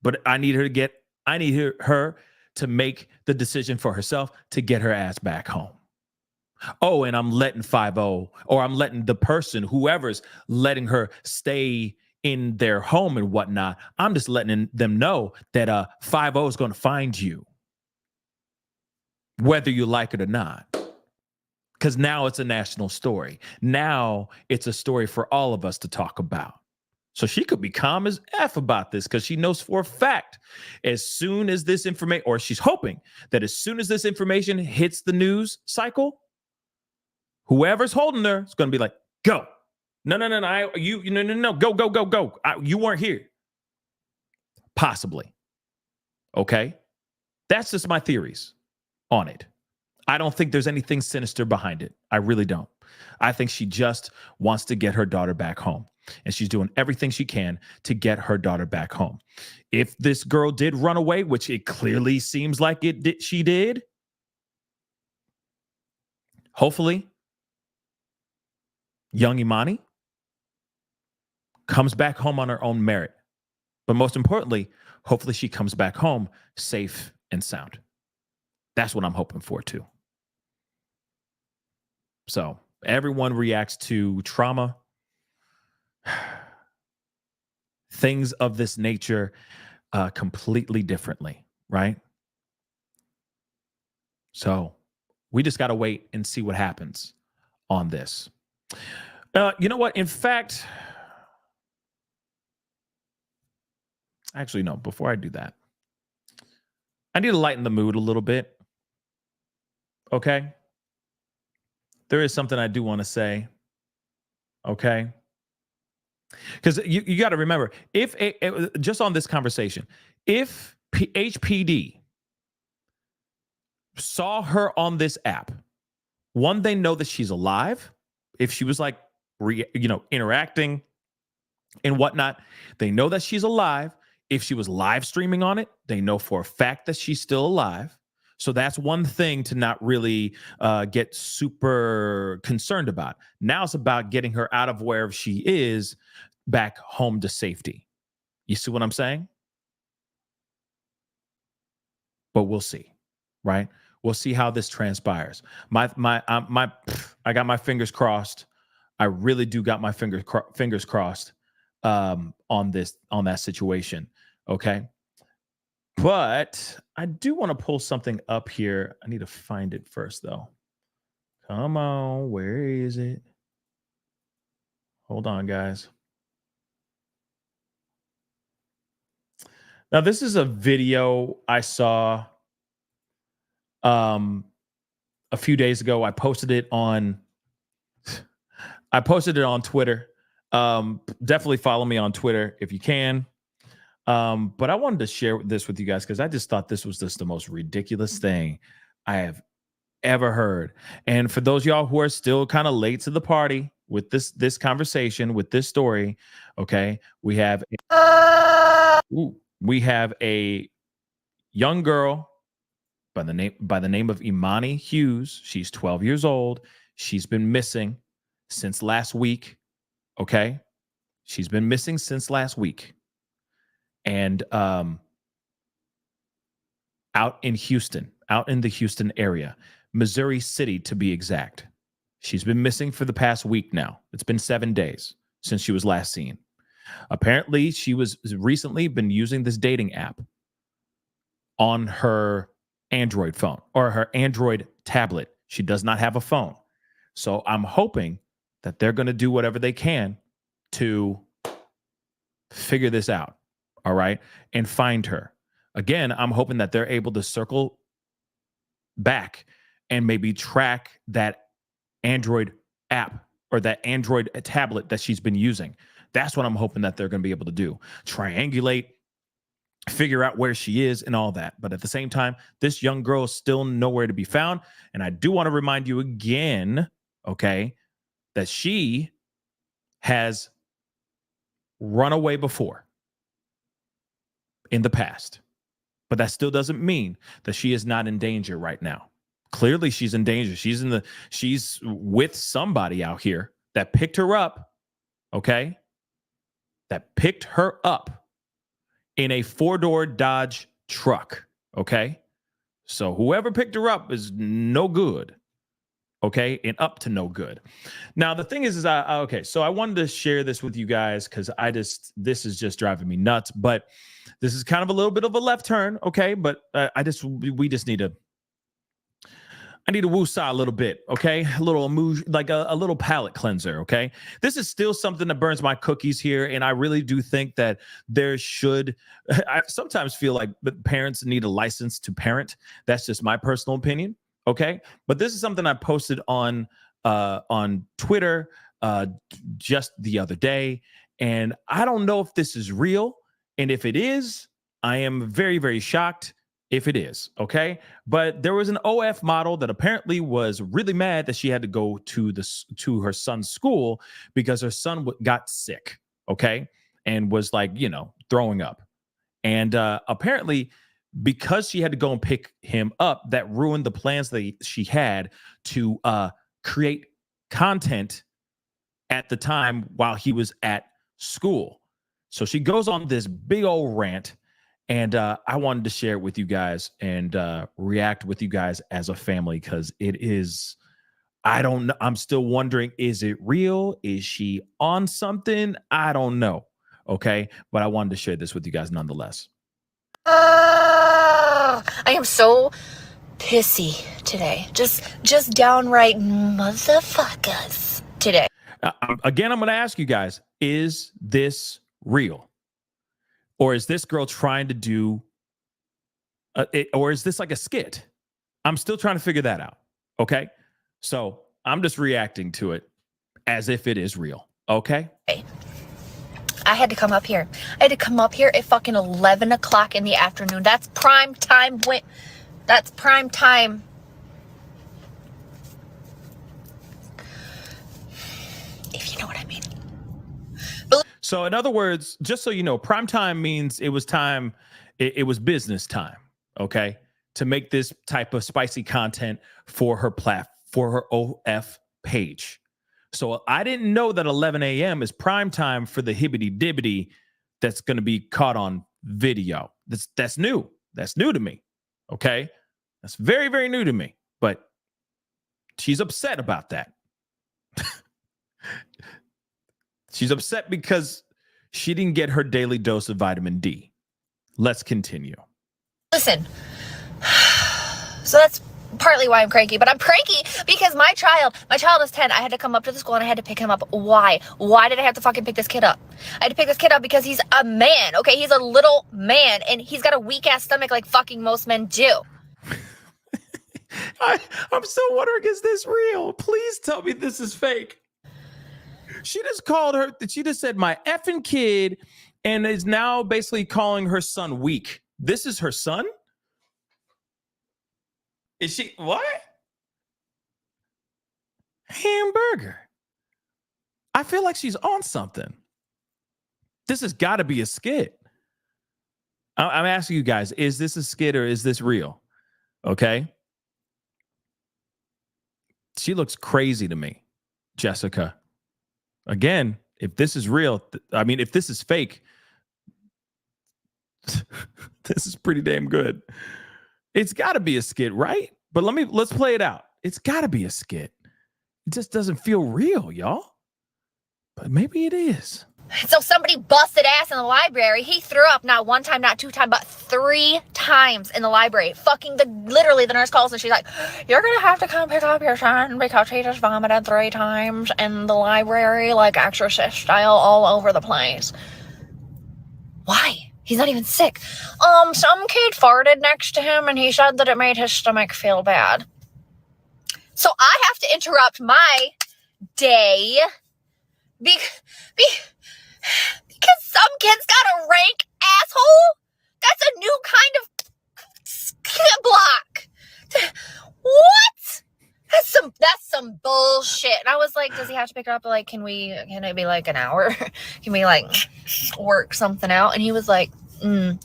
but I need her to make the decision for herself to get her ass back home. Oh, and I'm letting 5-0, or I'm letting the person, whoever's letting her stay in their home and whatnot, I'm just letting them know that 5-0 is going to find you, whether you like it or not. Because now it's a national story. Now it's a story for all of us to talk about. So she could be calm as F about this because she knows for a fact as soon as this information, or she's hoping that as soon as this information hits the news cycle, whoever's holding her is going to be like, go. No, go. You weren't here. Possibly. Okay. That's just my theories on it. I don't think there's anything sinister behind it. I really don't. I think she just wants to get her daughter back home. And she's doing everything she can to get her daughter back home. If this girl did run away, which it clearly seems like she did, hopefully, young Eminie comes back home on her own merit. But most importantly, hopefully she comes back home safe and sound. That's what I'm hoping for too. So everyone reacts to trauma, things of this nature, completely differently, right? So we just got to wait and see what happens on this. You know what? In fact, Actually, no, before I do that, I need to lighten the mood a little bit. Okay. There is something I do want to say. Okay. Because you got to remember, if just on this conversation, if HPD saw her on this app, one, they know that she's alive. If she was like, interacting and whatnot, they know that she's alive. If she was live streaming on it, they know for a fact that she's still alive. So that's one thing to not really get super concerned about. Now it's about getting her out of wherever she is back home to safety. You see what I'm saying? But we'll see, right? We'll see how this transpires. I got my fingers crossed. I really do got my fingers crossed on that situation. Okay. But I do want to pull something up here. I need to find it first, though. Come on. Where is it? Hold on, guys. Now, this is a video I saw a few days ago. I posted it on Twitter. Definitely follow me on Twitter if you can. But I wanted to share this with you guys because I just thought this was just the most ridiculous thing I have ever heard. And for those of y'all who are still kind of late to the party with this conversation, with this story, okay, we have a young girl by the name of Eminie Hughes. She's 12 years old. She's been missing since last week. Okay, she's been missing since last week. And out in Houston, out in the Houston area, Missouri City to be exact. She's been missing for the past week now. It's been 7 days since she was last seen. Apparently, she was recently been using this dating app on her Android phone or her Android tablet. She does not have a phone. So I'm hoping that they're going to do whatever they can to figure this out. All right. And find her. Again, I'm hoping that they're able to circle back and maybe track that Android app or that Android tablet that she's been using. That's what I'm hoping that they're going to be able to do. Triangulate, figure out where she is and all that. But at the same time, this young girl is still nowhere to be found. And I do want to remind you again, okay, that she has run away before in the past. But that still doesn't mean that she is not in danger right now. Clearly she's in danger. She's with somebody out here that picked her up, okay? That picked her up in a 4-door Dodge truck, okay? So whoever picked her up is no good, okay? And up to no good. Now, the thing is okay, so I wanted to share this with you guys because this is just driving me nuts, but this is kind of a little bit of a left turn, okay? But I need to woosah a little bit, okay? A little like a little palate cleanser, okay? This is still something that burns my cookies here, and I really do think that I sometimes feel like parents need a license to parent. That's just my personal opinion, okay? But this is something I posted on Twitter just the other day, and I don't know if this is real, and if it is, I am very, very shocked if it is, okay? But there was an OF model that apparently was really mad that she had to go to her son's school because her son got sick, okay? And was like, throwing up. And apparently, because she had to go and pick him up, that ruined the plans that she had to create content at the time while he was at school. So she goes on this big old rant, and I wanted to share it with you guys and react with you guys as a family because it is, I don't know. I'm still wondering, is it real? Is she on something? I don't know. Okay. But I wanted to share this with you guys nonetheless. I am so pissy today. Just downright motherfuckers today. Again, I'm going to ask you guys, is this real? Or is this girl trying to do, or is this like a skit? I'm still trying to figure that out. Okay. So I'm just reacting to it as if it is real. Okay. I had to come up here. I had to come up here at fucking 11 o'clock in the afternoon. That's prime time. That's prime time. If you know what I mean. So in other words, just so you know, prime time means it was time. It was business time. Okay. To make this type of spicy content for her for her OF page. So I didn't know that 11 a.m. is prime time for the hibbity dibbity that's going to be caught on video. That's new. That's new to me. Okay. That's very, very new to me. But she's upset about that. She's upset because she didn't get her daily dose of vitamin D. Let's continue. Listen. So that's partly why I'm cranky, but I'm cranky because my child is 10. I had to come up to the school and I had to pick him up. Why? Why did I have to fucking pick this kid up? I had to pick this kid up because he's a man, okay? He's a little man and he's got a weak ass stomach like fucking most men do. I'm still wondering, is this real? Please tell me this is fake. She just said my effing kid and is now basically calling her son weak. This is her son? Is she what? Hamburger. I feel like she's on something. This has got to be a skit. I'm asking you guys, is this a skit or is this real? Okay. She looks crazy to me, Jessica. Again, if this is real, if this is fake, this is pretty damn good. It's got to be a skit, right? But let's play it out. It's got to be a skit. It just doesn't feel real, y'all. But maybe it is. So somebody busted ass in the library. He threw up not one time, not two times, but 3 times in the library. Literally the nurse calls and she's like, you're going to have to come pick up your son because he just vomited 3 times in the library, like exorcist style all over the place. Why? He's not even sick. Some kid farted next to him and he said that it made his stomach feel bad. So I have to interrupt my day because some kid's got a rank asshole? That's a new kind of block. What? That's some bullshit. And I was like, does he have to pick it up? Like, can it be like an hour? Can we like work something out? And he was like,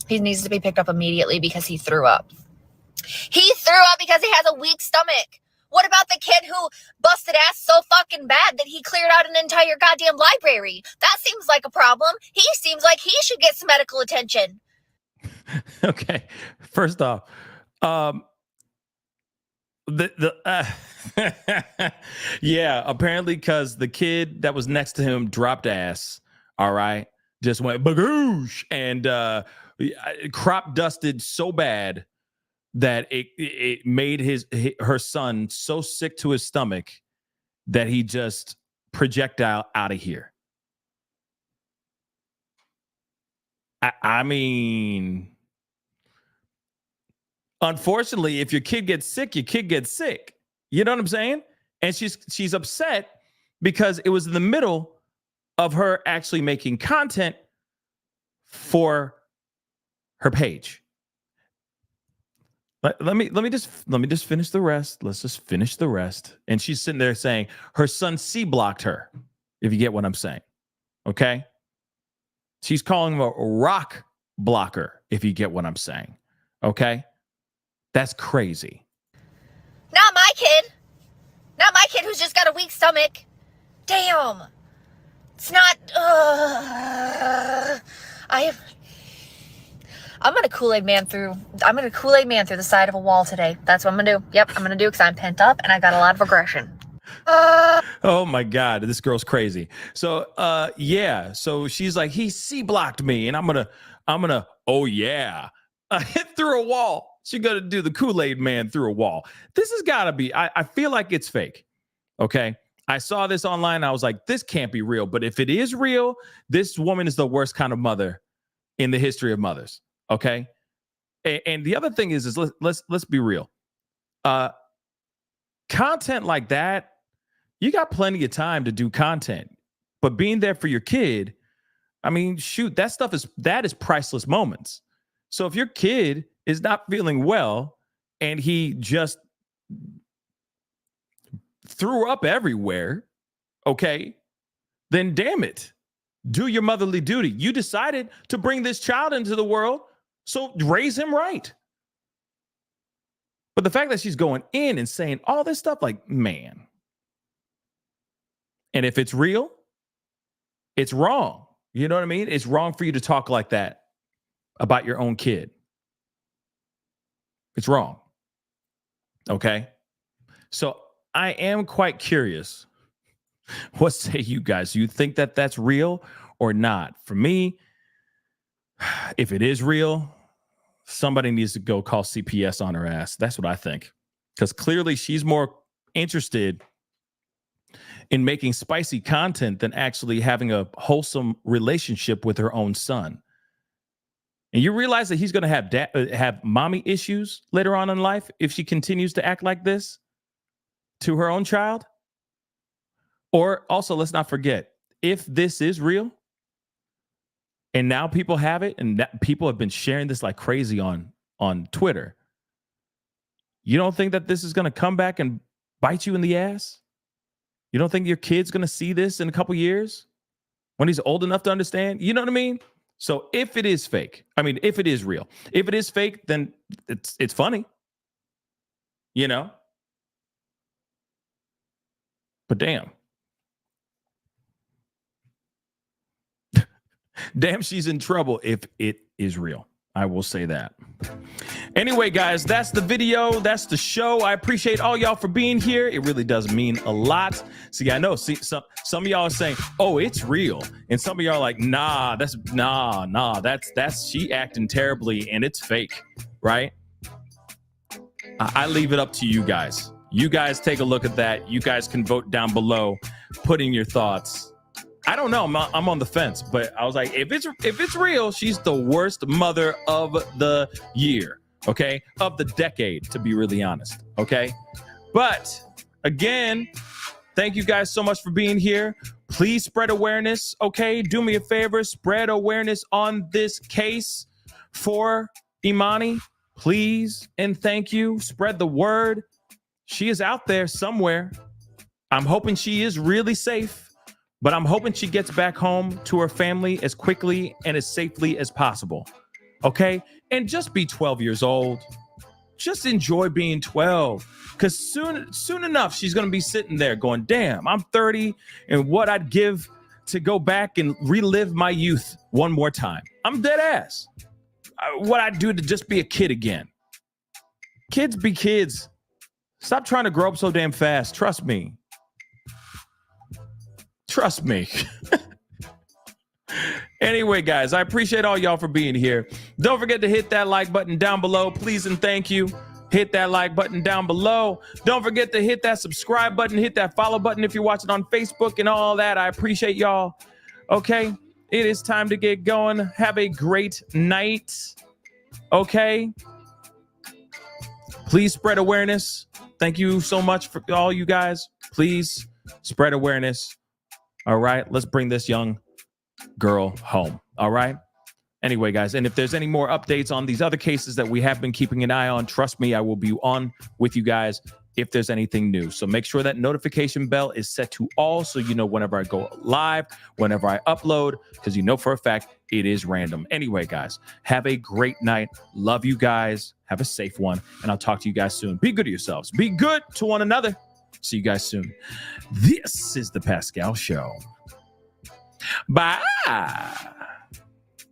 he needs to be picked up immediately because he threw up. He threw up because he has a weak stomach. What about the kid who busted ass so fucking bad that he cleared out an entire goddamn library? That seems like a problem. He seems like he should get some medical attention. Okay. First off, yeah, apparently because the kid that was next to him dropped ass. All right. Just went bagoosh and crop dusted so bad that it made her son so sick to his stomach that he just projectile out of here. I mean, unfortunately, if your kid gets sick, your kid gets sick. You know what I'm saying? And she's upset because it was in the middle of her actually making content for her page. Let me just finish the rest. Let's just finish the rest. And she's sitting there saying her son C blocked her, if you get what I'm saying. Okay? She's calling him a rock blocker, if you get what I'm saying. Okay? That's crazy. Not my kid. Not my kid who's just got a weak stomach. Damn. It's not. I'm gonna Kool-Aid man through the side of a wall today. That's what I'm gonna do. Yep, I'm gonna do because I'm pent up and I got a lot of aggression. Oh my God, this girl's crazy. So yeah, so she's like, he C blocked me, and I'm gonna oh yeah, hit through a wall. She's gonna do the Kool-Aid man through a wall. This has gotta be, I feel like it's fake. Okay. I saw this online. I was like, this can't be real. But if it is real, this woman is the worst kind of mother in the history of mothers. Okay. And the other thing is let's be real. Content like that, you got plenty of time to do content, but being there for your kid, I mean, shoot, that is priceless moments. So if your kid is not feeling well and he just threw up everywhere, okay, then damn it, do your motherly duty. You decided to bring this child into the world, so raise him right. But the fact that she's going in and saying all this stuff, like, man. And if it's real, it's wrong. You know what I mean? It's wrong for you to talk like that about your own kid. It's wrong. Okay? So I am quite curious. What say you guys? Do you think that that's real or not? For me, if it is real, somebody needs to go call CPS on her ass. That's what I think. Because clearly she's more interested in making spicy content than actually having a wholesome relationship with her own son. And you realize that he's going to have mommy issues later on in life if she continues to act like this to her own child? Or also, let's not forget, if this is real, and now people have it, and people have been sharing this like crazy on Twitter, you don't think that this is going to come back and bite you in the ass? You don't think your kid's going to see this in a couple years when he's old enough to understand? You know what I mean? So if it is fake, if it is real, if it is fake, then it's funny, you know? But damn. Damn, she's in trouble if it is real. I will say that. Anyway, guys, that's the video. That's the show. I appreciate all y'all for being here. It really does mean a lot. See, I know. See, some of y'all are saying, "Oh, it's real," and some of y'all are like, "Nah, that's she acting terribly, and it's fake," right? I leave it up to you guys. You guys take a look at that. You guys can vote down below, put in your thoughts. I don't know. I'm on the fence, but I was like, if it's real, she's the worst mother of the year, okay? Of the decade, to be really honest, okay? But again, thank you guys so much for being here. Please spread awareness, okay? Do me a favor, spread awareness on this case for Eminie, please, and thank you. Spread the word. She is out there somewhere. I'm hoping she is really safe. But I'm hoping she gets back home to her family as quickly and as safely as possible. Okay? And just be 12 years old. Just enjoy being 12. Because soon enough, she's going to be sitting there going, damn, I'm 30 and what I'd give to go back and relive my youth one more time. I'm dead ass. What I'd do to just be a kid again. Kids be kids. Stop trying to grow up so damn fast. Trust me. Trust me. Anyway, guys, I appreciate all y'all for being here. Don't forget to hit that like button down below, please and thank you. Hit that like button down below. Don't forget to hit that subscribe button, hit that follow button if you're watching on Facebook and all that. I appreciate y'all. Okay, it is time to get going. Have a great night. Okay. Please spread awareness. Thank you so much for all you guys. Please spread awareness. All right, let's bring this young girl home. All right. Anyway, guys, and if there's any more updates on these other cases that we have been keeping an eye on, trust me, I will be on with you guys if there's anything new. So make sure that notification bell is set to all so you know whenever I go live, whenever I upload, because you know for a fact it is random. Anyway, guys, have a great night. Love you guys. Have a safe one. And I'll talk to you guys soon. Be good to yourselves. Be good to one another. See you guys soon. This is the Pascal Show. Bye.